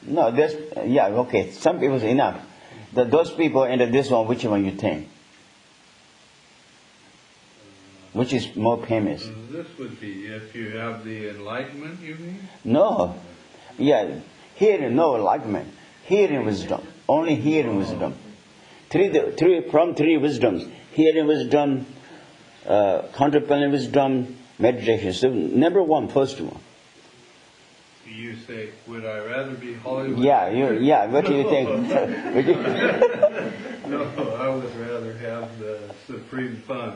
[SPEAKER 1] No, okay. Some people is enough. Those people and this one, which one you think? Which is more famous?
[SPEAKER 2] This would be if you have the enlightenment, you mean?
[SPEAKER 1] No. Yeah, hearing, no enlightenment. Hearing wisdom. Only hearing wisdom. Three wisdoms. Hearing wisdom, contemplating wisdom, meditation. So number one, first one.
[SPEAKER 2] You say, would I rather be Hollywood?
[SPEAKER 1] Yeah. What do you think?
[SPEAKER 2] No, I would rather have the supreme fun.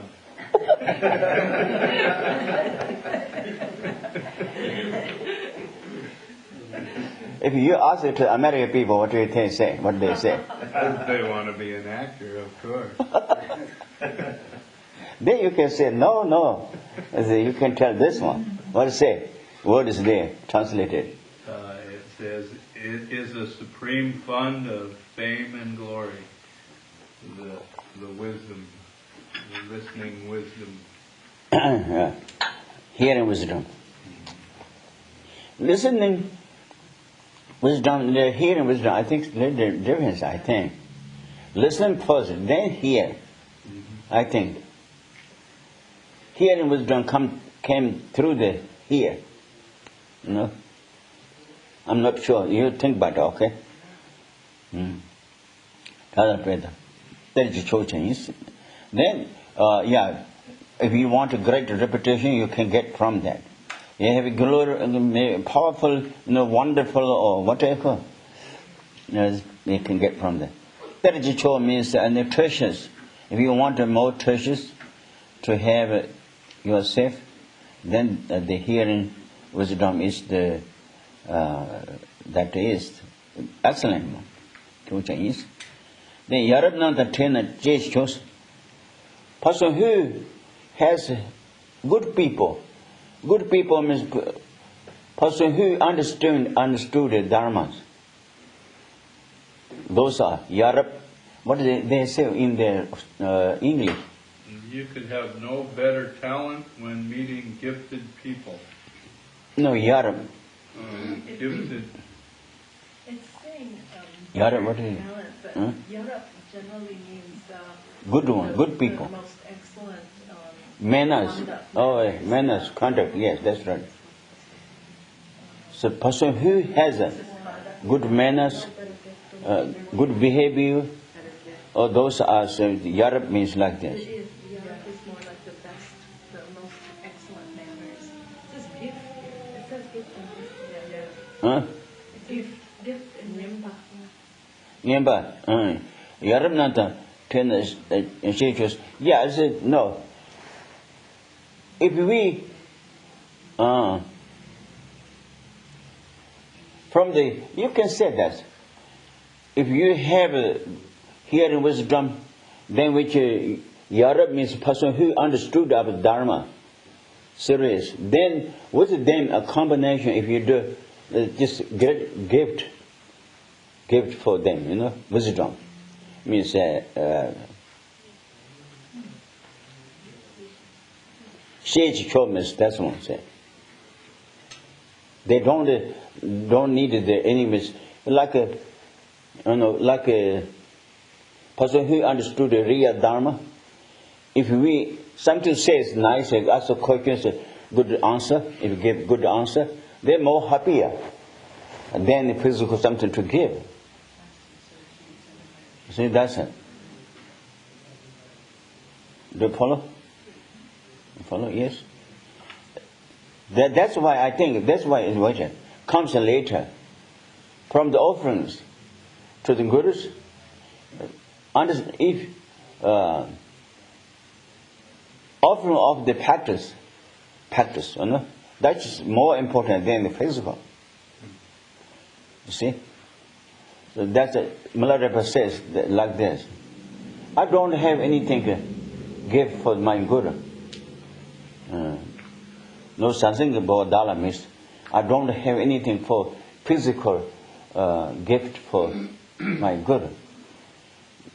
[SPEAKER 1] If you ask it to American people, what do you think? What do they say?
[SPEAKER 2] They want to be an actor, of course.
[SPEAKER 1] Then you can say, no. You can tell this one. What to say? Word is there, translated.
[SPEAKER 2] It says, it is a supreme fund of fame and glory. The wisdom, the listening wisdom.
[SPEAKER 1] Hearing wisdom. Listening wisdom, hearing wisdom, I think there's a difference, I think. Listen first, then hear, I think. Hearing wisdom came through the hear. You know? I'm not sure. You think about it, okay? Then, if you want a great reputation, you can get from that. You have a glory, powerful, wonderful, or whatever. You can get from that. Terjicho means treasures. If you want more treasures to have yourself, then the hearing wisdom is that is excellent. Then Yarabnanta Tena gestures. Person who has good people means person who understood the dharmas. Those are Yarab. What do they say in their English?
[SPEAKER 2] You could have no better talent when meeting gifted people.
[SPEAKER 1] No, Yarab.
[SPEAKER 2] Gifted.
[SPEAKER 3] It's saying
[SPEAKER 1] Yarab, what is it?
[SPEAKER 3] talent, but Yarab generally means
[SPEAKER 1] good one, good people.
[SPEAKER 3] The most excellent
[SPEAKER 1] Manners.
[SPEAKER 3] conduct.
[SPEAKER 1] Manners, conduct. Yes, that's right. So, person who has good manners, good behavior, or those are Yarab means like this.
[SPEAKER 3] Yarab is more like the best, the most excellent manners. It says gift. It says gift and gift.
[SPEAKER 1] Huh?
[SPEAKER 3] Gift and nyemba.
[SPEAKER 1] Nyemba. Yarab nanta tennis teachers. Yeah, I said no. If we you can say that if you have hearing wisdom, then which Yarab means person who understood about Dharma, serious. Then with them a combination. If you do just get gift for them, wisdom means Shage Chomis, that's what I say. They don't need the enemies like a person who understood the real Dharma. If we something says nice, ask a question, good answer. If you give good answer, they're more happier than the physical something to give. See, that's it. Do you follow? Follow? Yes. That's why I think it comes later from the offerings to the gurus. If offering of the practice, that's more important than the physical. You see? So that's Milarepa says like this. I don't have anything to give for my guru. No something about Dala means I don't have anything for physical gift for my guru.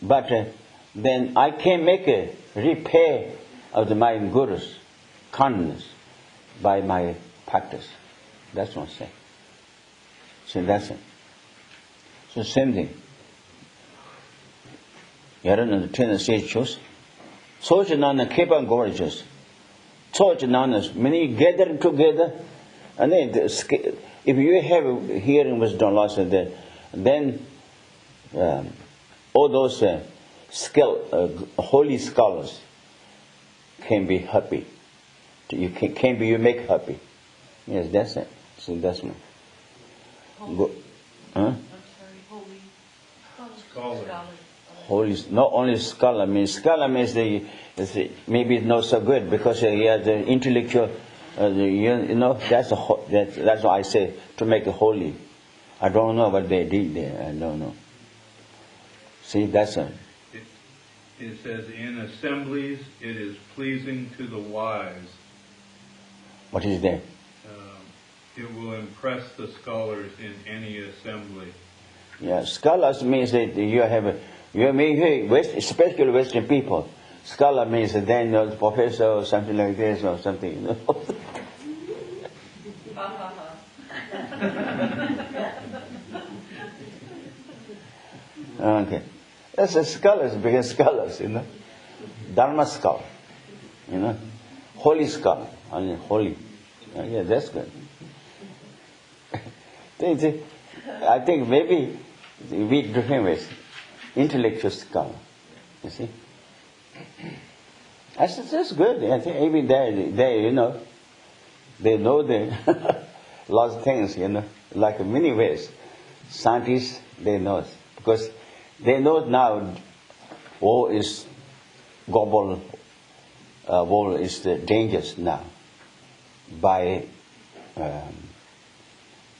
[SPEAKER 1] But then I can make a repair of my Guru's kindness by my practice. That's what I'm saying. So that's it. So same thing. 여러분 tendency choose. So nana keep on gorgeous. So nana many gather together, and then if you have hearing wisdom loss, then all those holy scholars can be happy. You make happy. Yes, that's it. So that's me.
[SPEAKER 3] Holy.
[SPEAKER 1] Huh?
[SPEAKER 3] I'm sorry, holy
[SPEAKER 2] Scholar.
[SPEAKER 1] Holy, not only scholar means maybe not so good because he has the intellectual. That's what I say to make it holy. I don't know what they did there. I don't know. See, that's it.
[SPEAKER 2] It says, in assemblies it is pleasing to the wise.
[SPEAKER 1] What is that?
[SPEAKER 2] It will impress the scholars in any assembly.
[SPEAKER 1] Yeah, scholars means that you may especially Western people. Scholar means that they know professor or something like this or something. Okay. That's a scholars, because scholars, Dharma scholar, holy scholar, holy. Yeah, that's good. I think maybe we different ways. Intellectual scholar, you see. That's good. I think even they they know the lots of things, like many ways. Scientists, they know, because they know now global war is dangerous now by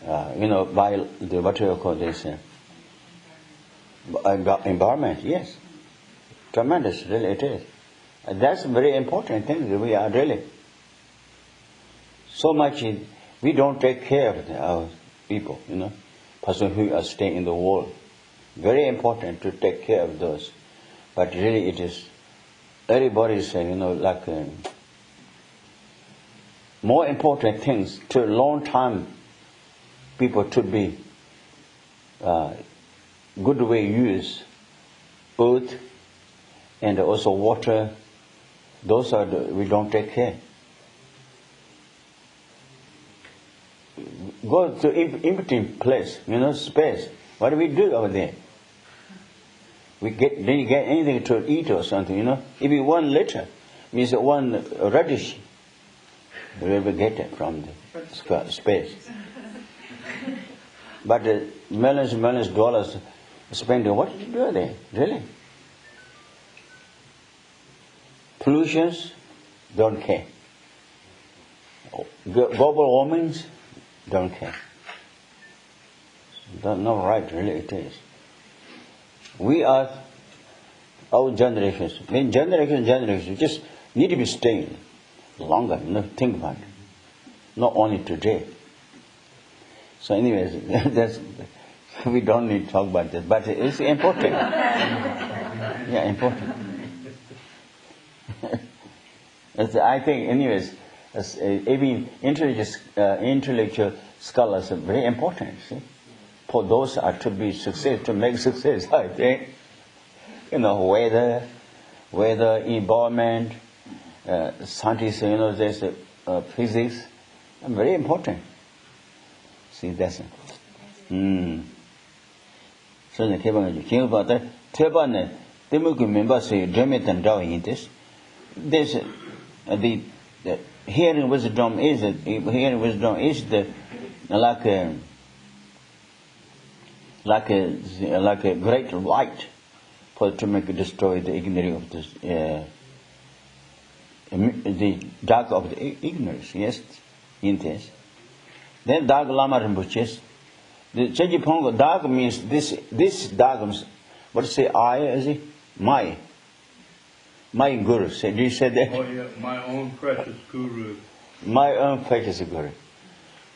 [SPEAKER 1] by the what do you call this environment. Yes, tremendous, really it is. And that's a very important thing. We are really so much. We don't take care of our people, person who are staying in the world. Very important to take care of those. But really it is, everybody is saying, more important things to a long time people to be good way use earth and also water. Those are we don't take care. Go to empty place, space. What do we do over there? Didn't get anything to eat or something, Even 1 liter means 1 radish. We will get it from the space. But millions dollars spending, what do you do there? Really? Pollutions, don't care. Global warmings, don't care. That's not right, really it is. We are, our generations, generations, just need to be staying longer, think about it. Not only today. So anyways, we don't need to talk about this, but it's important. Yeah, important. I think anyways, even intellectual scholars are very important, see. For those are to be success, to make success, I think. Weather, environment, scientists, there's physics, very important. See, that's it. So the Kevin about that. Tebane, they make members say, Dremet and Dao in this. There's the hearing wisdom is the like a great light to make destroy the ignorance of this, the dark of the ignorance. Yes, in this. Then dark Lama Rinpoche. The Cheji Pongo dark means this dark. What say I? Is it my guru? Did you say that?
[SPEAKER 2] Oh yeah, my own precious guru.
[SPEAKER 1] My own precious guru.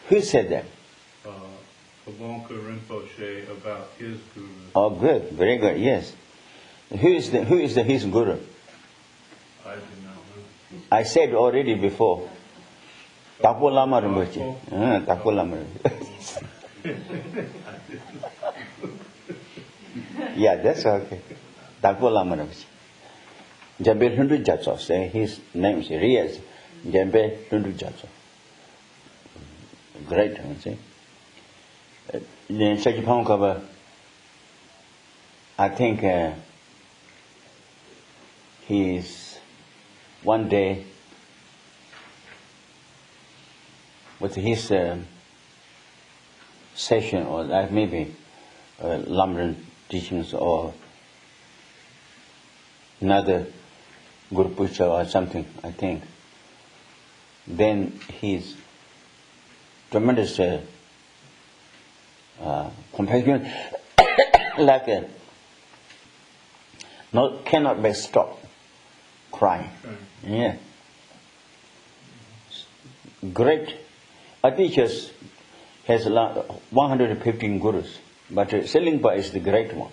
[SPEAKER 1] Who said that?
[SPEAKER 2] Pabonka Rinpoche about his guru.
[SPEAKER 1] Oh, good, very good. Yes. Who is his guru?
[SPEAKER 2] I do not know.
[SPEAKER 1] I said already before. Tapo Lama Rinpoche. Tapo Lama Rinpoche. Yeah, that's okay. Tapo Lama Rinpoche. Jambe Hundu Gyatso. Say his name is Riaz. Jambe Hundu Gyatso. Great, I say. Then Sajipong Kaba, I think he's one day with his session, or like maybe Lam Rim Teachings or another Guru Puja or something, I think. Then he's tremendous compassion, like cannot be stopped crying. Yeah. Great. Our teachers has 115 gurus, but Selingpa is the great one,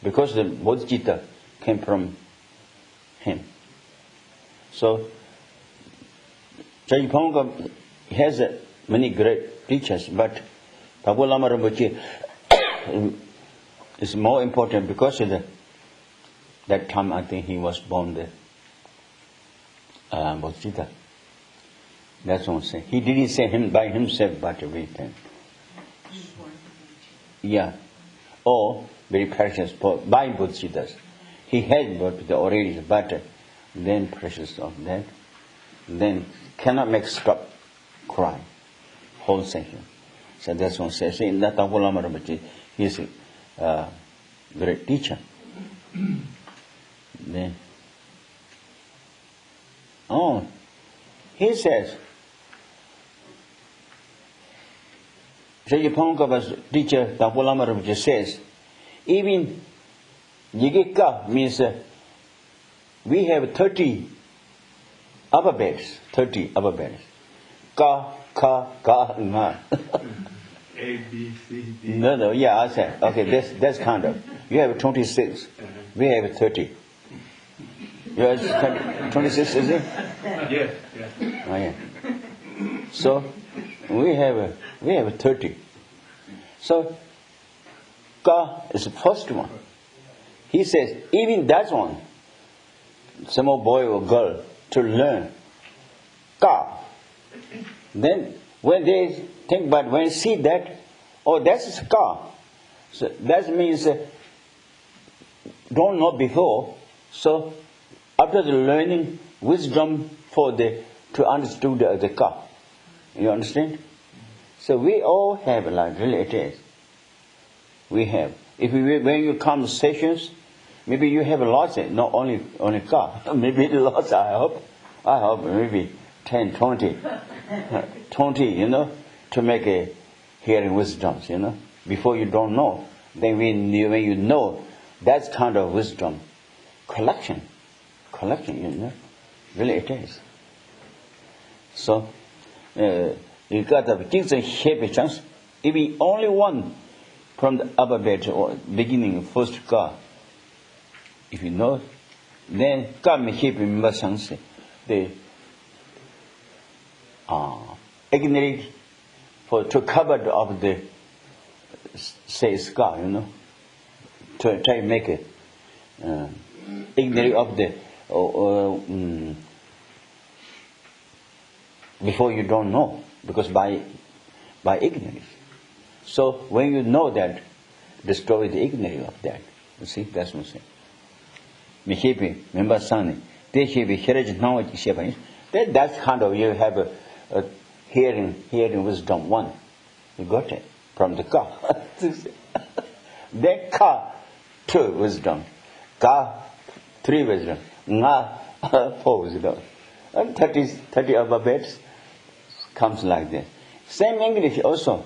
[SPEAKER 1] because the Bodhicitta came from him. So Sajipong has many great teachers, but Tapo Lama Rinpoche is more important because of that time I think he was born there. Bodhicitta. That's what I'm saying. He didn't say him by himself, but we can. Yeah. Or very precious by Bodhicittas. He had Bodhicitta already, but then precious of that. Then cannot make stop cry. Whole section. So that's what I'm saying. So in that Tapo Lama Rinpoche, he's a great teacher. Then, he says, Sajipong Kaba's teacher, Tapo Lama Rinpoche says, even Yigika means we have 30 alphabets. Ka, ka, nga.
[SPEAKER 2] A, B, C, D.
[SPEAKER 1] No, yeah, I said, okay, that's kind of. You have 26. We have 30. You have 26, is it?
[SPEAKER 2] Yes.
[SPEAKER 1] Oh, yeah. So, we have 30. So, Ka is the first one. He says, even that one, some more boy or girl, to learn Ka. Then, when they think about, when they see that, that's Ka. So, that means, don't know before. So, after the learning, wisdom to understand the Ka. You understand? So, we all have, like, really it is. We have. When you come to sessions, maybe you have lots, not only Ka. Maybe lots, I hope, maybe 10, 20, to make a hearing wisdoms, Before you don't know. Then when you know, that's kind of wisdom. Collection, Really it is. So, you got the Gyeltsen happy chance. Even only one from the alphabet or beginning, first Ka. If you know, then Ka me happy member chance. The ignorant to cover of the says Ka, to try to make it ignorant of the before you don't know, because by ignorance. So when you know that, destroy the ignorance of that. You see, that's what I'm saying. Mihipi, remember Sani, that's kind of, you have a hearing wisdom one. You got it from the Ka. Then Ka, 2 wisdom. Ka, 3 wisdom. Nga, 4 wisdom. And 30 alphabets comes like that. Same English also.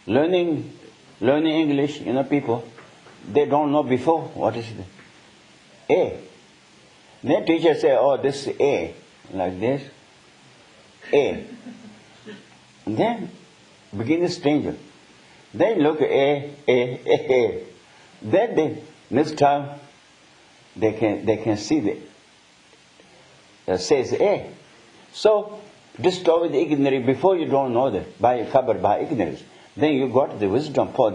[SPEAKER 1] Learning English, people, they don't know before what is it. A. Then teacher say, this is A, like this. A. And then begin the stranger. Then look A. Then the next time they can see the says A. So destroy the ignorance before you don't know that, covered by ignorance. Then you got the wisdom for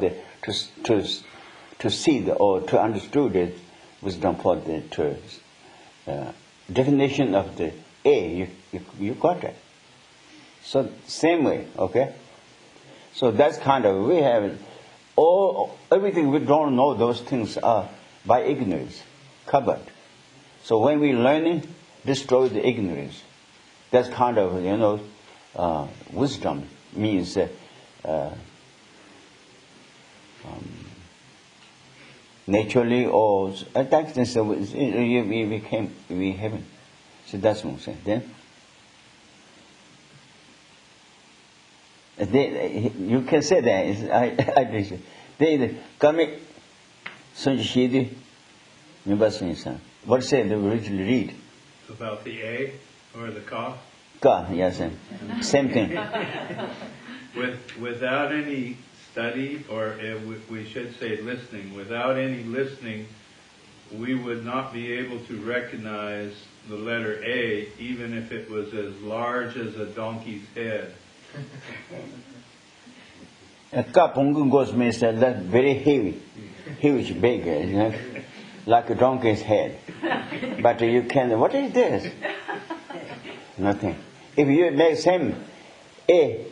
[SPEAKER 1] to see or to understand the wisdom for the definition of the A. You got it. So same way, okay. So that's kind of we have everything we don't know. Those things are by ignorance covered. So when we learning, destroy the ignorance. That's kind of wisdom means naturally or that's we haven't. So that's what I'm saying. Then you can say that. I appreciate. They come Sunjishidi. What say they originally read?
[SPEAKER 2] About the A or the Ka?
[SPEAKER 1] Ka, yes, same thing.
[SPEAKER 2] Without any study, or we should say listening, without any listening, we would not be able to recognize the letter A, even if it was as large as a donkey's head.
[SPEAKER 1] Ka Pungun goes means that's very heavy, huge, big, like a donkey's head. But you can, what is this? Nothing. If you make same A,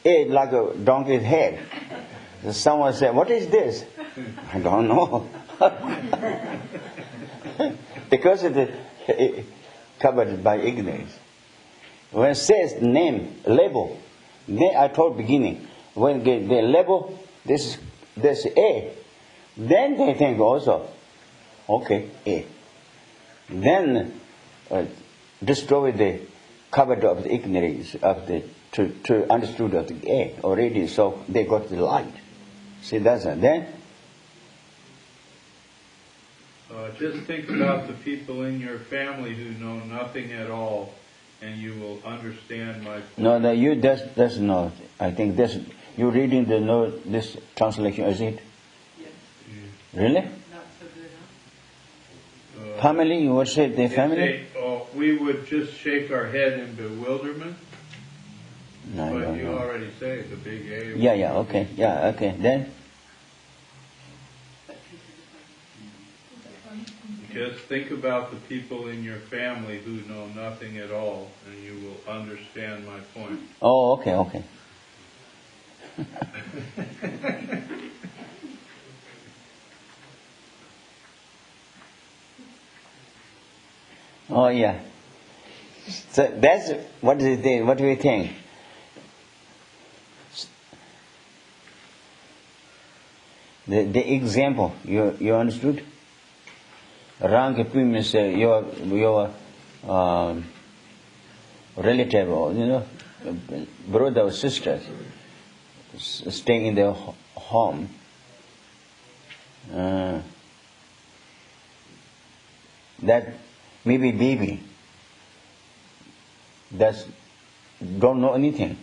[SPEAKER 1] A like a donkey's head, someone say, what is this? I don't know. Because it is covered by ignorance. When it says name, label, then I told beginning, when they label this A, then they think also, okay, A. Then destroy the cover of the ignorance of the to understood of the A already, so they got the light. See, that's it. Then
[SPEAKER 2] just think about the people in your family who know nothing at all, and you will understand my point.
[SPEAKER 1] No, you that's not. I think that's you reading this translation, is it?
[SPEAKER 3] Yes.
[SPEAKER 1] Really?
[SPEAKER 3] Not so good, huh?
[SPEAKER 1] Family, you would say the family?
[SPEAKER 2] Say, we would just shake our head in bewilderment.
[SPEAKER 1] No,
[SPEAKER 2] But
[SPEAKER 1] no,
[SPEAKER 2] you
[SPEAKER 1] no.
[SPEAKER 2] already say the big A.
[SPEAKER 1] Yeah, okay. Then
[SPEAKER 2] Just think about the people in your family who know nothing at all, and you will understand my point.
[SPEAKER 1] oh, okay. Oh yeah. So that's what do you think? What do you think? The example you understood? Rank means your relative or brother or sister staying in their home. That maybe baby that don't know anything.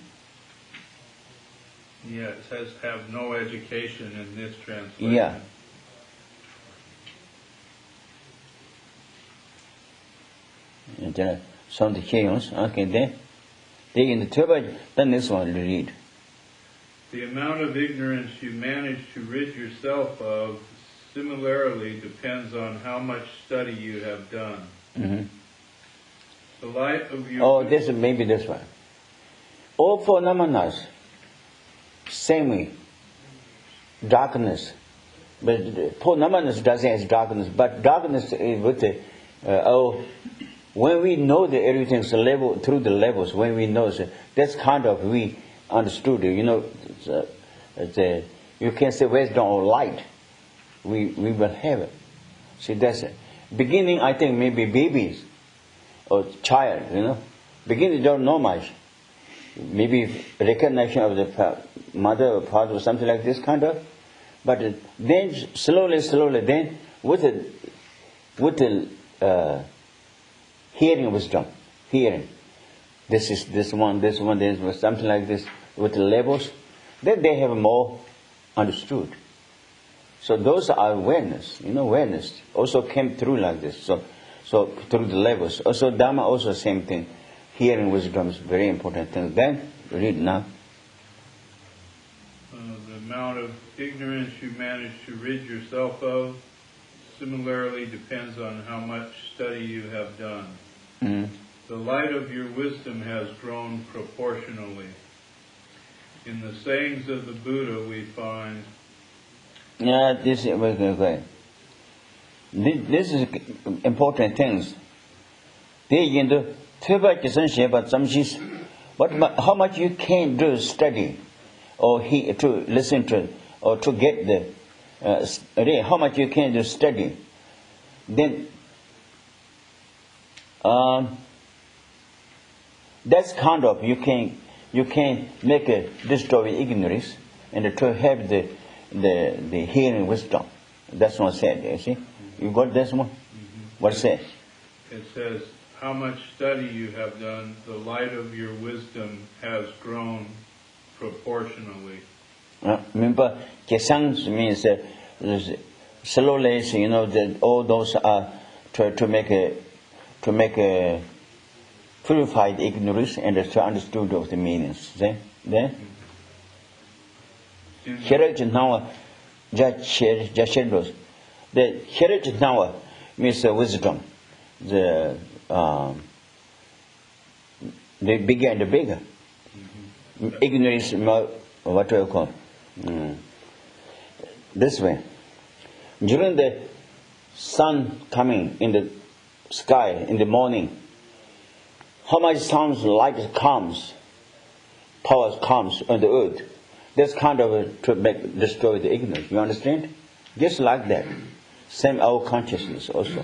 [SPEAKER 2] Yeah, it says have no education in this translation.
[SPEAKER 1] Yeah. Some the chaos. Okay, then in the third, the next one read.
[SPEAKER 2] The amount of ignorance you manage to rid yourself of similarly depends on how much study you have done.
[SPEAKER 1] Mm-hmm.
[SPEAKER 2] The light of your...
[SPEAKER 1] Oh, maybe this one. All phenomena, same way. Darkness. But phenomena doesn't have darkness, but darkness is with the... when we know that everything's level through the levels, when we know that's kind of we understood. You can say wisdom or light. We will have it. See, that's it. Beginning, I think maybe babies or child. Beginning don't know much. Maybe recognition of the mother or father or something like this kind of. But then slowly, then with the hearing wisdom, this is this one, something like this, with the levels, then they have more understood. So those are awareness, awareness also came through like this. So through the levels. Also Dharma also same thing. Hearing wisdom is very important thing. Then read now.
[SPEAKER 2] The amount of ignorance you manage to rid yourself of similarly depends on how much study you have done. The light of your wisdom has grown proportionally. In the sayings of the Buddha we find...
[SPEAKER 1] This is important things. How much you can do study, or to listen to, or to get the how much you can do study, then that's kind of you can make a destroy ignorance and to have the hearing wisdom. That's what I said. You see, you got this one. What it says?
[SPEAKER 2] It says, how much study you have done, the light of your wisdom has grown proportionally.
[SPEAKER 1] Remember, Gesang means slowly. That all those are to make a purified ignorance and to understood of the meanings. Then, heritage now, just the heritage now means wisdom. The bigger and the bigger. Ignorance, what do you call? This way. During the sun coming in the sky in the morning, how much sounds light comes, power comes on the earth. That's kind of to destroy the ignorance. You understand? Just like that. Same our consciousness also.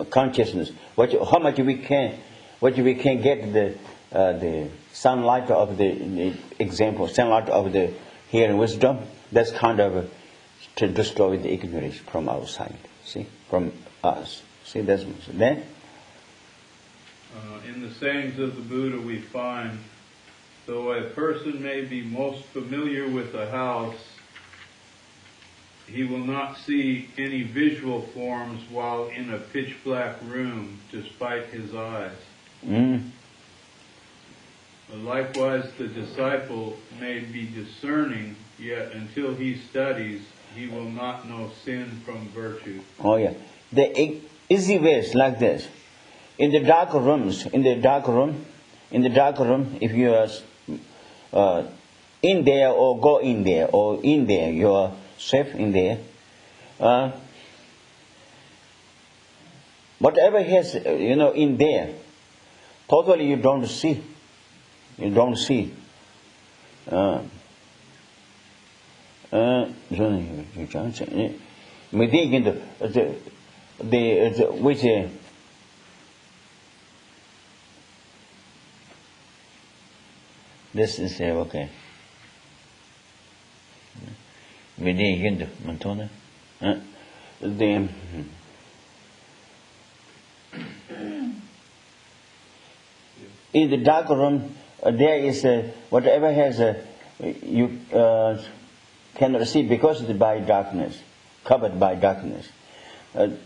[SPEAKER 1] Consciousness. How much we can get the sunlight of the example, sunlight of the hearing wisdom. That's kind of to destroy the ignorance from our side. See, from us. See, that's then.
[SPEAKER 2] In the sayings of the Buddha we find, though a person may be most familiar with a house, he will not see any visual forms while in a pitch-black room, despite his eyes. Likewise, the disciple may be discerning, yet until he studies, he will not know sin from virtue.
[SPEAKER 1] Oh yeah. The easy way is like this. In the dark room, if you are in there or go in there, or in there, you are safe in there. Whatever has, in there, totally you don't see. You don't see. Which this is okay. In the dark room, there is whatever has you cannot see because it's by darkness, covered by darkness, and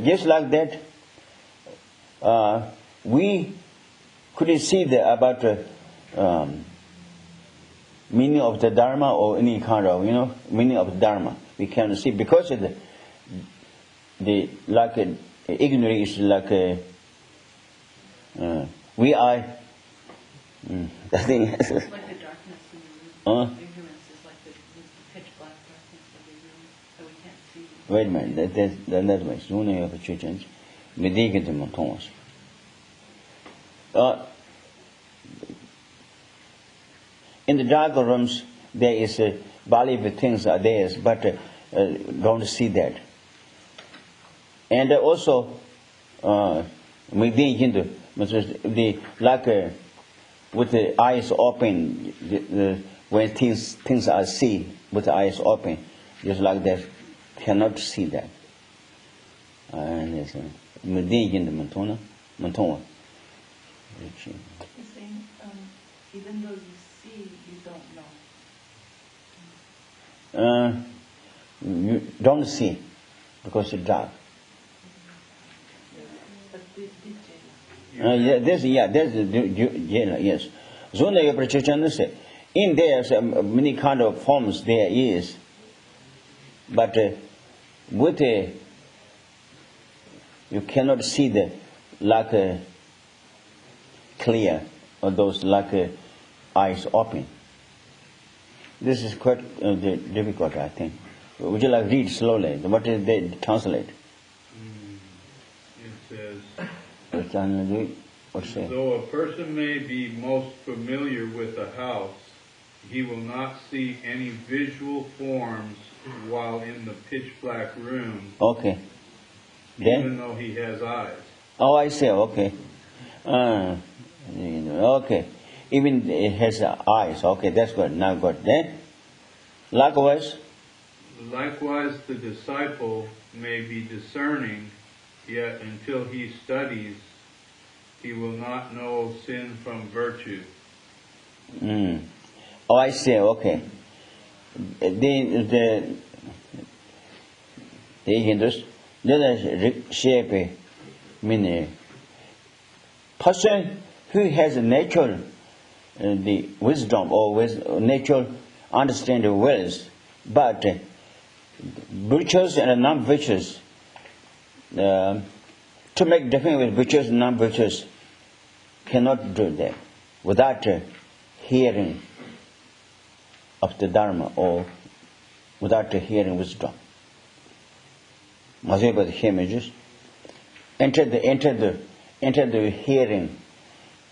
[SPEAKER 1] just like that, we couldn't see about meaning of the Dharma or any kind of meaning of the Dharma. We cannot see because of the like ignorance is like we are.
[SPEAKER 3] Like the darkness in the room. Ignorance is like the pitch black darkness of the room, so we can't see.
[SPEAKER 1] Wait a minute, that's my soon of a change. In the dark rooms, there is a body of things are there, but don't see that. And also, within like with the eyes open, when things are seen with the eyes open, just like that, cannot see that. And it's within the Montona.
[SPEAKER 3] He's saying, even though you see, you don't know.
[SPEAKER 1] You don't see because it's dark. There's yes. Zona your projection is in there many kind of forms there is, but with you cannot see the like clear or those like eyes open. This is quite difficult, I think. Would you like read slowly? What is they translate?
[SPEAKER 2] It
[SPEAKER 1] says,
[SPEAKER 2] though a person may be most familiar with a house, he will not see any visual forms while in the pitch black room.
[SPEAKER 1] Okay. Then?
[SPEAKER 2] Even though he has eyes.
[SPEAKER 1] Oh, I see. Okay. Okay. Even it has eyes. Okay, that's good. Now good. Then, likewise,
[SPEAKER 2] the disciple may be discerning, yet until he studies, he will not know sin from virtue.
[SPEAKER 1] Oh, I see. Okay. The Hindus, the shape meaning person who has a natural the wisdom or with natural understanding wills, but virtuous and non-virtuous to make difference with virtuous and non-virtuous cannot do that without hearing of the Dharma or without hearing wisdom. Must be able to hear messages. Enter the hearing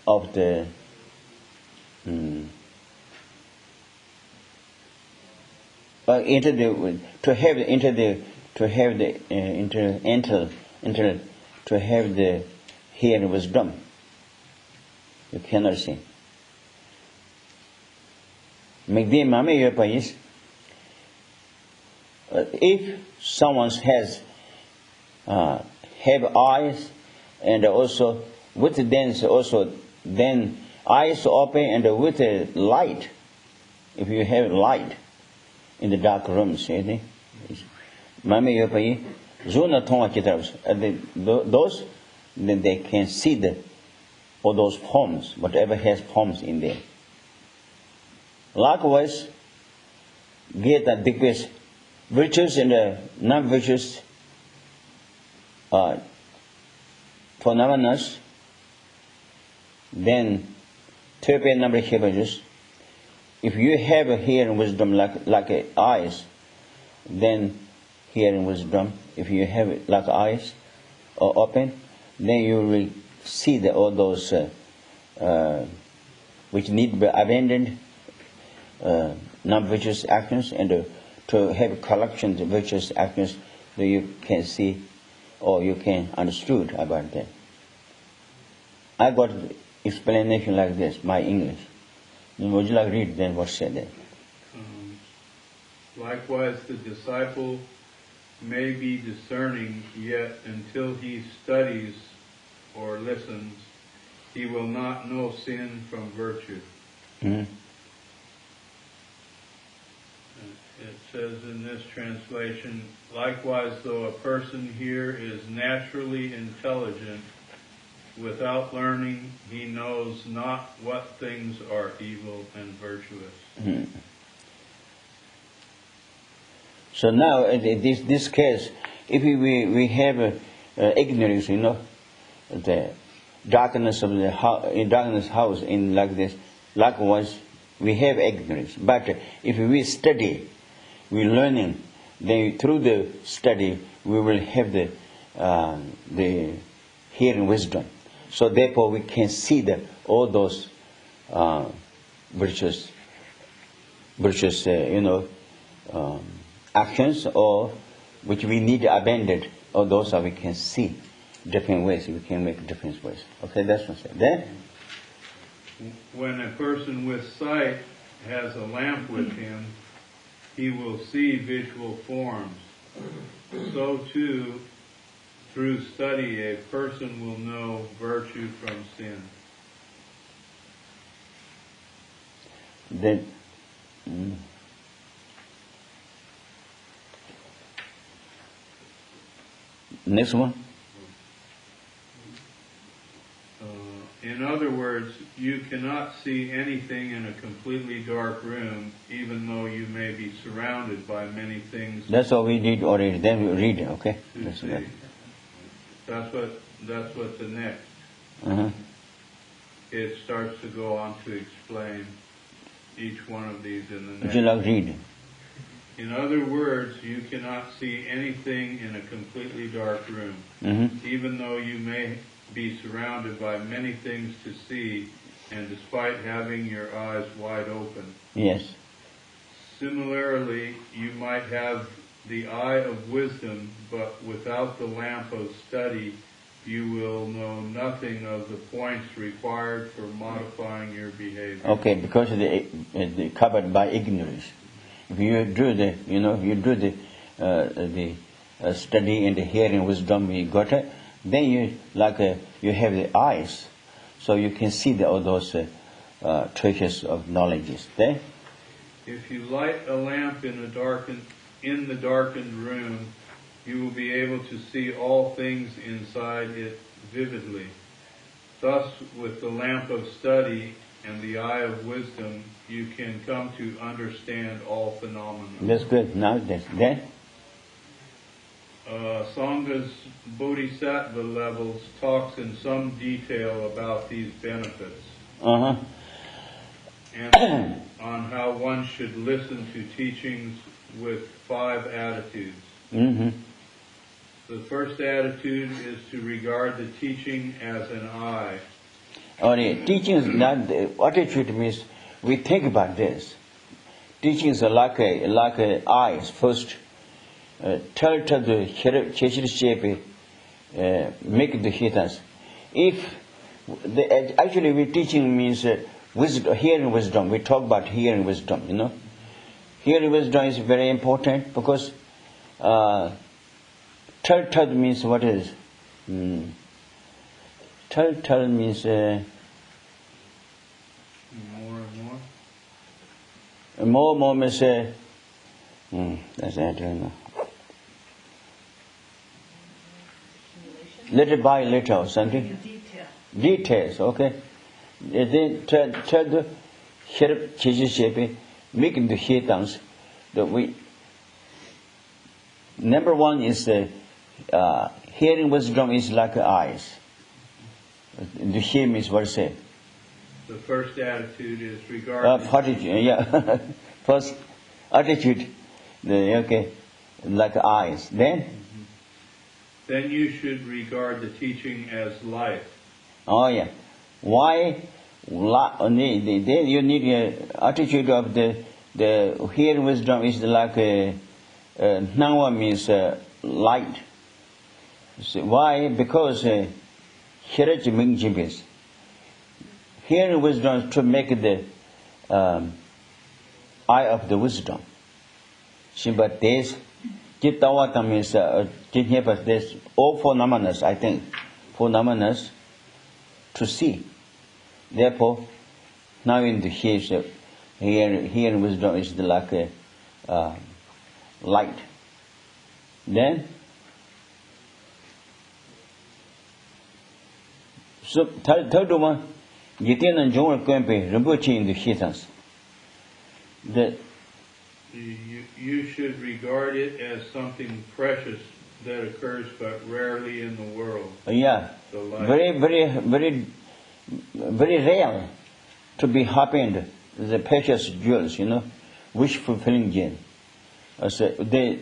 [SPEAKER 1] of the to have the hearing wisdom. You cannot see. If someone has have eyes and also with then eyes open and with a light, if you have light in the dark rooms, those then they can see all those forms, whatever has forms in there. Likewise, get the degrees, virtues and non-virtuous phenomena, then Tepe number Hebrews. If you have a hearing wisdom like eyes, then hearing wisdom. If you have it like eyes or open, then you will see all those which need to be abandoned, non-virtuous actions, and to have collections of virtuous actions that you can see or you can understood about that. I got explanation like this, my English. Would you like read then what said there?
[SPEAKER 2] Likewise, the disciple may be discerning, yet until he studies or listens, he will not know sin from virtue.
[SPEAKER 1] Mm-hmm.
[SPEAKER 2] It says in this translation, likewise, though a person here is naturally intelligent, without learning, he knows not what things are evil and virtuous.
[SPEAKER 1] Mm-hmm. So now, in this case, if we have ignorance, the darkness of the house in like this, likewise, we have ignorance. But if we study, we learning, then through the study, we will have the hearing wisdom. So therefore, we can see all those virtuous, actions or which we need to abandon, or those we can see different ways. We can make different ways. Okay, that's what I said. Then,
[SPEAKER 2] when a person with sight has a lamp with him, he will see visual forms. So too, through study, a person will know virtue from sin.
[SPEAKER 1] Then, Next one.
[SPEAKER 2] In other words, you cannot see anything in a completely dark room, even though you may be surrounded by many things.
[SPEAKER 1] That's what we did already. Then we read it, okay?
[SPEAKER 2] That's what the next.
[SPEAKER 1] Uh-huh.
[SPEAKER 2] It starts to go on to explain each one of these in the next.
[SPEAKER 1] Would you like read?
[SPEAKER 2] In other words, you cannot see anything in a completely dark room, even though you may be surrounded by many things to see, and despite having your eyes wide open.
[SPEAKER 1] Yes.
[SPEAKER 2] Similarly, you might have the eye of wisdom, but without the lamp of study, you will know nothing of the points required for modifying your behavior.
[SPEAKER 1] Okay, because they're covered by ignorance. If you do the study and the hearing wisdom, you got it. Then you you have the eyes, so you can see all those treasures of knowledges. Then,
[SPEAKER 2] if you light a lamp in the darkened room, you will be able to see all things inside it vividly. Thus, with the lamp of study and the eye of wisdom, you can come to understand all phenomena.
[SPEAKER 1] That's good. Now then.
[SPEAKER 2] Sangha's Bodhisattva levels talks in some detail about these benefits. And on how one should listen to teachings with 5 attitudes. The first attitude is to regard the teaching as an eye.
[SPEAKER 1] Teaching is not attitude means we think about this. Teachings are like eyes first. Tell to the shape, make the hitters. If actually we teaching means wisdom, hearing wisdom. We talk about hearing wisdom. Hearing wisdom is very important because tell means what is? Tell means more means that's I don't know. Little by little, something. Details, okay. Then tell the shape, making the hear dance. Number one is hearing wisdom is like eyes. The hear means what say?
[SPEAKER 2] The first attitude is regarding.
[SPEAKER 1] First attitude, okay, like eyes.
[SPEAKER 2] Then you should regard the teaching as life.
[SPEAKER 1] Oh yeah. Why? Then you need an attitude of the hearing wisdom is like Nawa means light. So why? Because hearing wisdom is to make the eye of the wisdom. But this Chittavata means there's all phenomena, I think. Phenomena to see. Therefore, now in the hearing wisdom is like a light. Then, so third one, Yitin and Jong Kempe, Rinpoche in the Shitans.
[SPEAKER 2] You should regard it as something precious that occurs but rarely in the world.
[SPEAKER 1] Yeah, very rare to be happened. The precious jewels, wish fulfilling gem. So the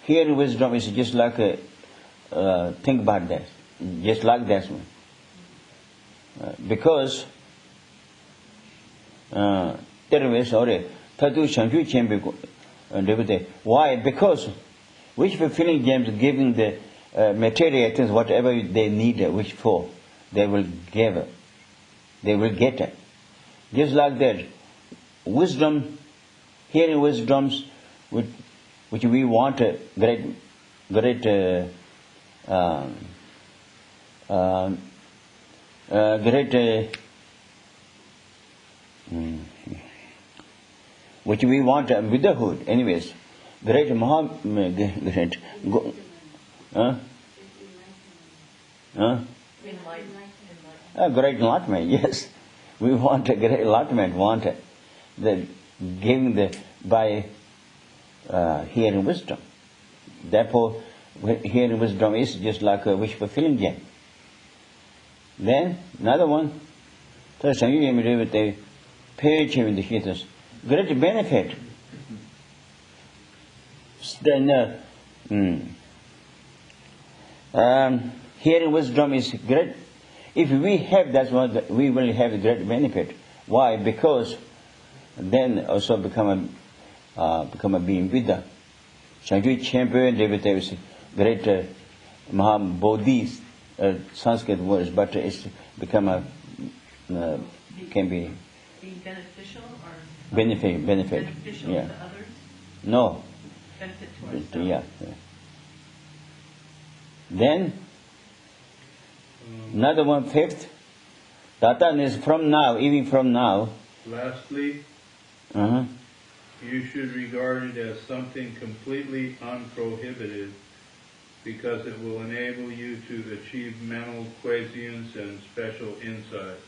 [SPEAKER 1] hearing wisdom is just like think about that, just like that one. Because why? Because wish fulfilling gems giving the material things whatever they need, wish for, they will give it. They will get it. Just like that, wisdom, hearing wisdoms, which we want great which we want widowhood, anyways. Great Huh?
[SPEAKER 3] Enlightenment.
[SPEAKER 1] Great enlightenment, yes. We want a great enlightenment, the giving by hearing wisdom. Therefore, hearing wisdom is just like a wish fulfilling game. Then another one, the page in the heaters, great benefit. Then hearing wisdom is great. If we have that one, we will have a great benefit. Why? Because then also become a being Buddha. Shangri champion David is great Mahabodhis, Sanskrit words, but it's become can be
[SPEAKER 3] being beneficial or
[SPEAKER 1] benefit.
[SPEAKER 3] beneficial
[SPEAKER 1] Yeah.
[SPEAKER 3] to others?
[SPEAKER 1] No.
[SPEAKER 3] Benefit to ourselves?
[SPEAKER 1] Yeah. Then another one, fifth. That is from now, even from now.
[SPEAKER 2] Lastly, you should regard it as something completely unprohibited, because it will enable you to achieve mental quiescence and special insight.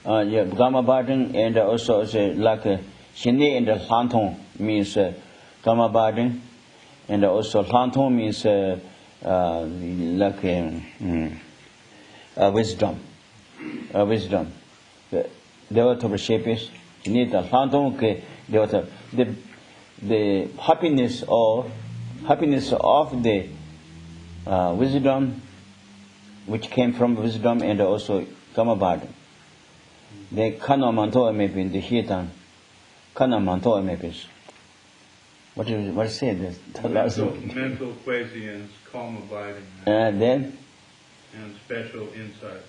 [SPEAKER 1] Gamma Barden and also like Shinde and Lantong means Gamma Barden, and also Lantong means like wisdom. Wisdom. The author shape is Shinde Lantong, the happiness of the wisdom which came from wisdom, and also Gamma Barden. The kana manto maybe in the hitan, kana manto maybe. What is said?
[SPEAKER 2] Mental quiescence, calm abiding,
[SPEAKER 1] Then
[SPEAKER 2] and special insight.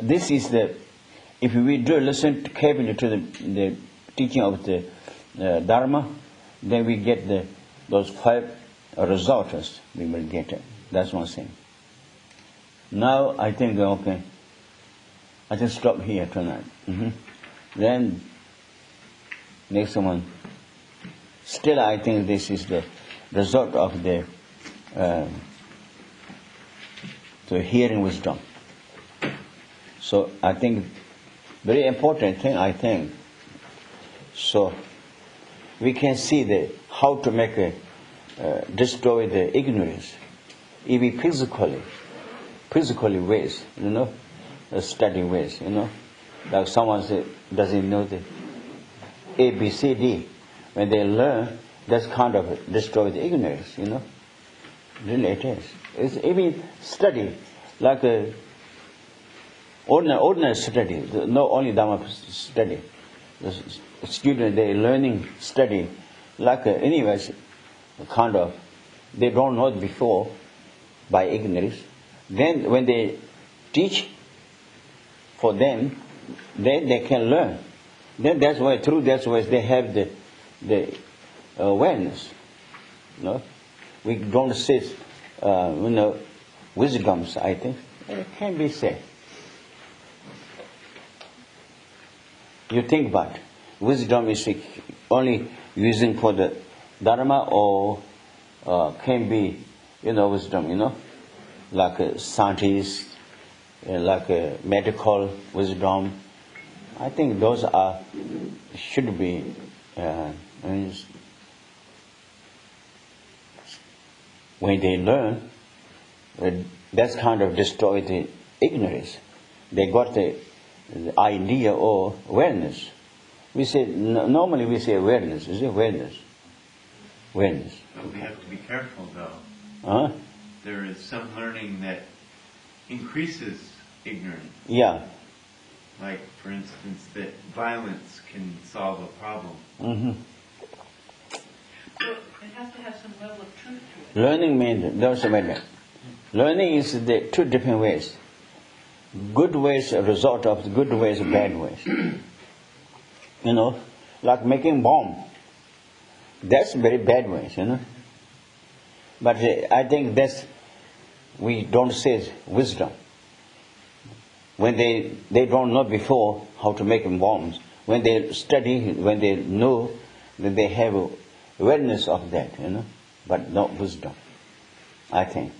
[SPEAKER 1] This is the, if we do listen carefully to the teaching of the Dharma, then we get those 5 results we will get it. That's one thing. Now I think, okay, I just stop here tonight. Then next one. Still I think this is the result of the hearing wisdom. So I think very important thing, I think. So we can see how to make destroy the ignorance, even physically ways, study ways, like someone doesn't know the A, B, C, D. When they learn, that's kind of destroy the ignorance, Really it is. It's even study, like ordinary study, not only Dharma study. The student, they learning study, like anyways, kind of, they don't know it before by ignorance. Then when they teach for them, then they can learn. Then that's why they have the awareness. We don't say wisdoms, I think. It can be said. You think about wisdom is only using for the Dharma, or can be, wisdom, like scientists, like medical wisdom. I think those should be, when they learn, that's kind of destroy the ignorance. They got the idea or awareness. We say, normally we say awareness. Is it awareness? Awareness.
[SPEAKER 4] But we have to be careful, though.
[SPEAKER 1] Huh?
[SPEAKER 4] There is some learning that increases ignorance.
[SPEAKER 1] Yeah.
[SPEAKER 4] Like, for instance, that violence can solve a problem.
[SPEAKER 3] So it has to have some level of truth to it.
[SPEAKER 1] Learning means, learning is the 2 different ways. Good ways, a result of the good ways, bad ways. Like making bomb. That's very bad ways, But I think we don't say wisdom. When they don't know before how to make bombs, when they study, when they know that they have awareness of that, but not wisdom. I think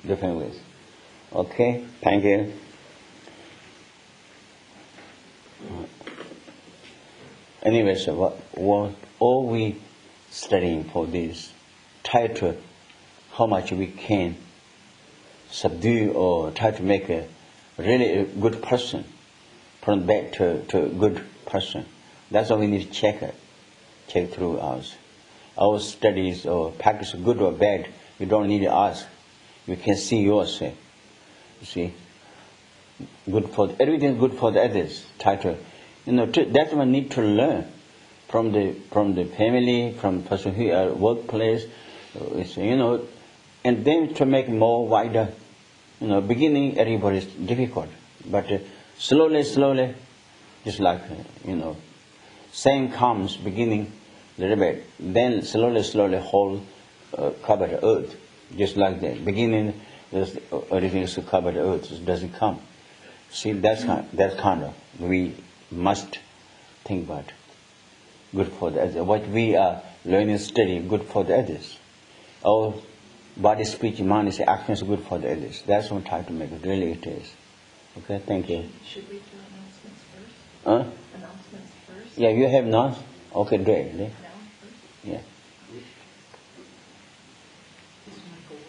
[SPEAKER 1] different ways. Okay, thank you. Anyway, so what all we studying for this, try to how much we can subdue or try to make a really a good person, turn back to a good person. That's what we need to check through our studies or practice, good or bad. You don't need to ask. You can see yourself. You see, good for everything, good for the others. Try to, that's what we need to learn from the family, from the person who are workplace. And then to make more wider. Beginning everybody is difficult, but slowly, just like same comes beginning a little bit, then slowly whole cover the earth, just like that. Beginning, everything is to cover the earth, it doesn't come. See, that's kind of we must think about. Good for the others. What we are learning, studying, good for the others. Our body, speech, mind, action is good for the others. That's what I'm trying to make it. Really, it is. Okay, thank you.
[SPEAKER 3] Should we do announcements first? Announcements first?
[SPEAKER 1] Yeah, you have none? Okay, do it.
[SPEAKER 3] Now first?
[SPEAKER 1] Yeah.
[SPEAKER 3] This is my goal.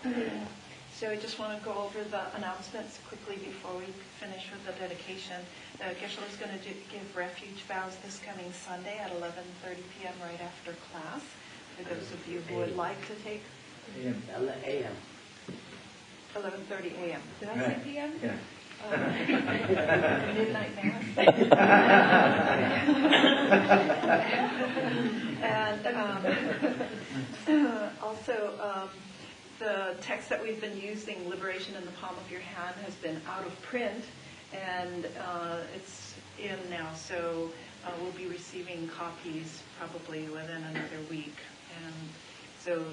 [SPEAKER 3] Okay. So I just want to go over the announcements quickly before we finish with the dedication. Geshe is going to give refuge vows this coming Sunday at 11:30 p.m. right after class. For those of you who would like to take...
[SPEAKER 5] A.M.
[SPEAKER 3] 11:30 a.m. Did I say p.m.?
[SPEAKER 5] Yeah.
[SPEAKER 3] Midnight mass. And also, the text that we've been using, Liberation in the Palm of Your Hand, has been out of print, and it's in now, so we'll be receiving copies probably within another week. And so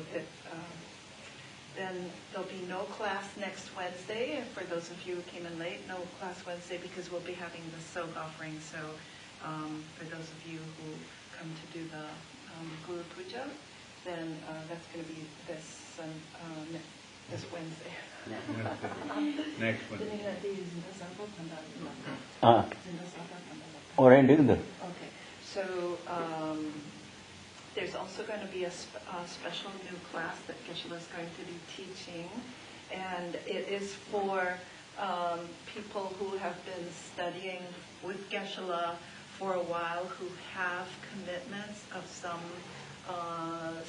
[SPEAKER 3] then there'll be no class next Wednesday. For those of you who came in late, no class Wednesday because we'll be having the soak offering. So for those of you who come to do the Guru Puja, then that's going to be this Wednesday.
[SPEAKER 2] Next one.
[SPEAKER 3] Okay, so there's also going to be a special new class that Geshe is going to be teaching, and it is for people who have been studying with Geshe for a while, who have commitments of some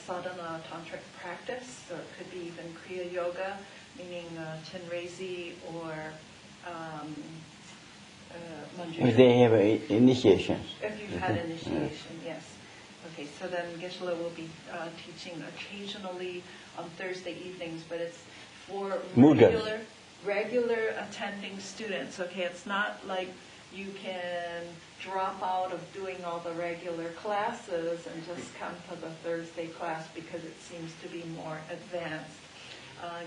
[SPEAKER 3] sadhana tantric practice, or it could be even Kriya Yoga, meaning Chenrezi or Manjushri.
[SPEAKER 1] If they have initiations.
[SPEAKER 3] If you've had initiation, yes. Okay, so then Geshe will be teaching occasionally on Thursday evenings, but it's for regular attending students. Okay, it's not like you can drop out of doing all the regular classes and just come to the Thursday class because it seems to be more advanced.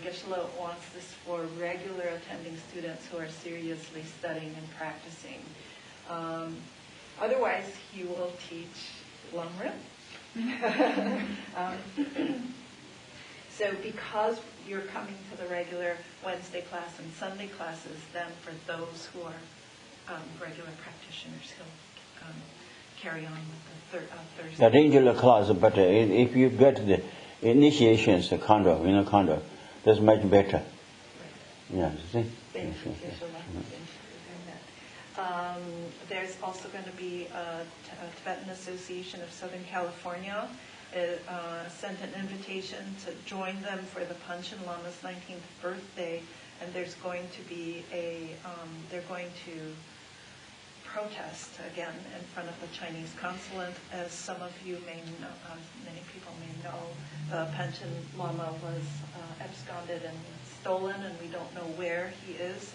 [SPEAKER 3] Geshe wants this for regular attending students who are seriously studying and practicing. Otherwise, he will teach Lam Rim. So because you're coming to the regular Wednesday class and Sunday classes, then for those who are regular practitioners, he'll carry on with the Thursday.
[SPEAKER 1] The regular class, but if you get the initiations, kind of, that's much better.
[SPEAKER 3] Right.
[SPEAKER 1] Yeah, see?
[SPEAKER 3] Thank you. There's also going to be a Tibetan Association of Southern California sent an invitation to join them for the Panchen Lama's 19th birthday, and there's going to be they're going to protest again in front of the Chinese consulate. As some of you may know, many people may know, the Panchen Lama was absconded and stolen, and we don't know where he is.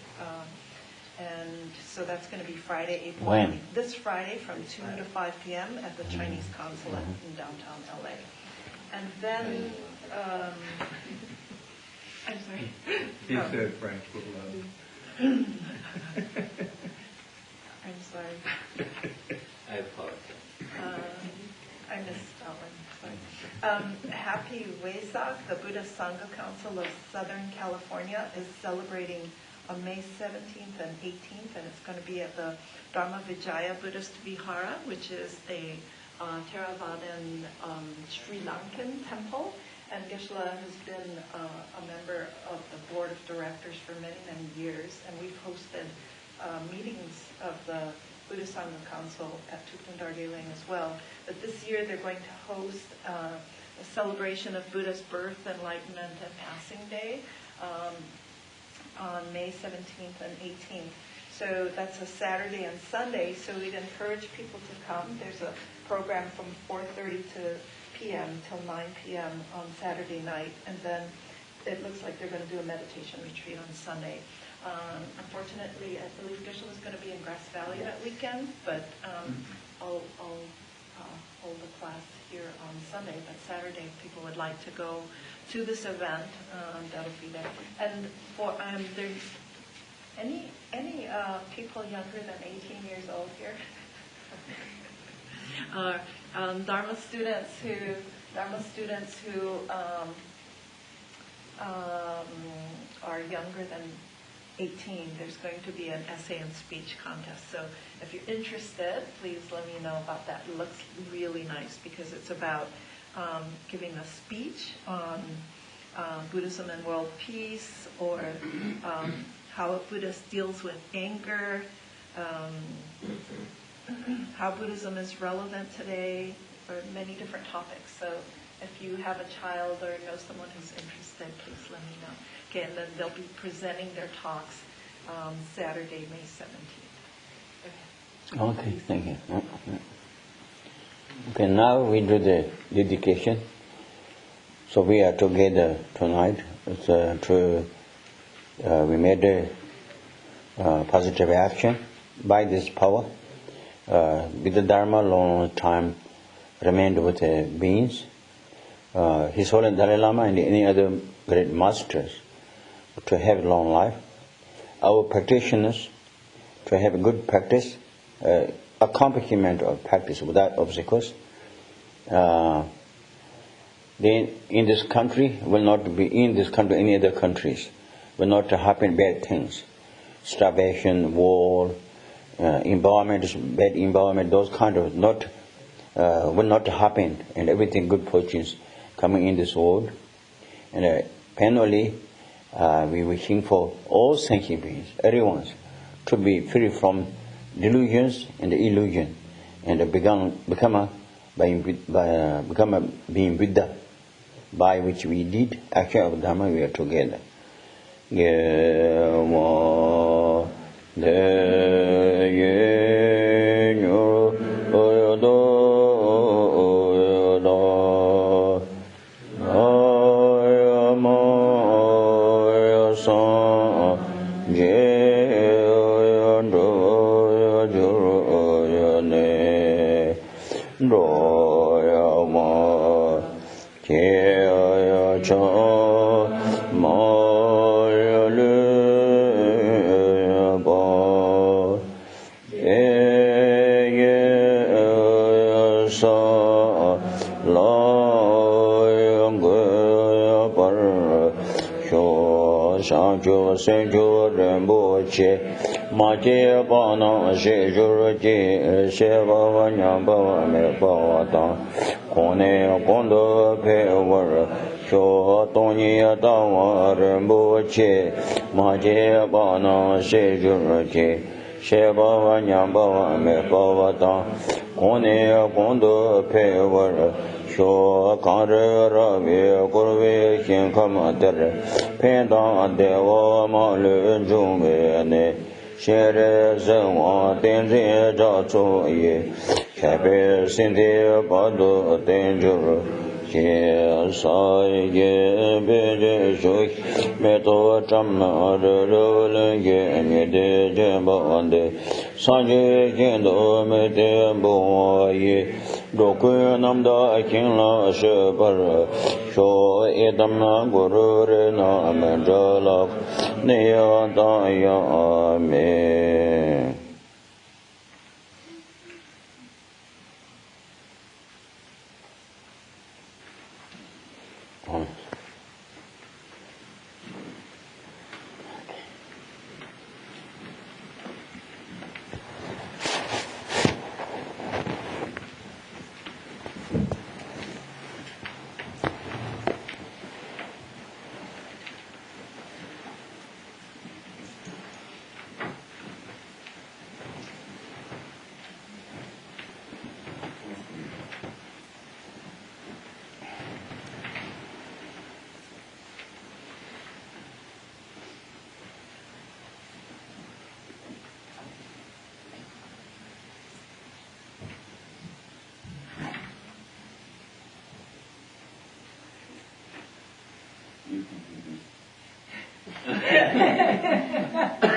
[SPEAKER 3] And so that's going to be Friday, April.
[SPEAKER 1] When?
[SPEAKER 3] This Friday from 2 to 5 p.m. at the Chinese consulate in downtown LA. And then, I'm sorry.
[SPEAKER 2] He said Frank would love.
[SPEAKER 3] I'm sorry.
[SPEAKER 4] I apologize.
[SPEAKER 3] I missed that one. Sorry. Happy Wesak, the Buddhist Sangha Council of Southern California is celebrating on May 17th and 18th, and it's going to be at the Dharma Vijaya Buddhist Vihara, which is a Theravadan Sri Lankan temple. And Geshe has been a member of the board of directors for many, many years, and we've hosted meetings of the Buddhist Sangha Council at Thupten Darjeeling as well. But this year they're going to host a celebration of Buddha's birth, enlightenment, and passing day on May 17th and 18th. So that's a Saturday and Sunday, so we'd encourage people to come. There's a program from 4:30 p.m. till 9 p.m. on Saturday night, and then it looks like they're going to do a meditation retreat on Sunday. Unfortunately, I believe Geshe is going to be in Grass Valley that weekend, but I'll hold a class here on Sunday. But Saturday, if people would like to go to this event, that'll be there. And for there's any people younger than 18 years old here? Dharma students who are younger than 18, there's going to be an essay and speech contest. So if you're interested, please let me know about that. It looks really nice because it's about giving a speech on Buddhism and world peace, or how a Buddhist deals with anger, how Buddhism is relevant today, or many different topics. So if you have a child or know someone who's interested, please let me know. Okay, and then they'll be presenting their talks Saturday, May 17th.
[SPEAKER 1] Okay, thank you. Okay, now we do the dedication. So we are together tonight. It's we made a positive action by this power. With the Dharma, long time remained with the beings. His Holiness Dalai Lama and any other great masters to have long life. Our practitioners to have a good practice, accomplishment of practice without obstacles. Then in this country will not be in this country, any other countries will not happen bad things, starvation, war, environment, bad environment, those kind of will not happen, and everything good fortunes coming in this world. And finally, we wishing for all sentient beings, everyone, to be free from delusions and illusion, and become being Buddha, by which we did action of Dharma. We are together. Senjo Remboche Maje Bana Shejurje Sheva Nyamba Me Bawata Kone Kondo Pewer Sho Tony Dawa Remboche Maje Bana Shejurje Sheva Nyamba Me Bawata Kone Kondo Pewer Sho Kare Ravi Kurve Shin Kamatere Pendant Dewa Malu Jumene Shere Zewa Tenzi Jatsu Ye Kabe Sindi Badu Tenjuru Ye Sai Ye Beje Shuk Meto Chamna Rule Ye Mede Jembande Sanje Kendo Mede Boye Doku Namda Kinla Shebar Sho Edamna Guru Rena Manjala Niyadayame.
[SPEAKER 4] You can do this.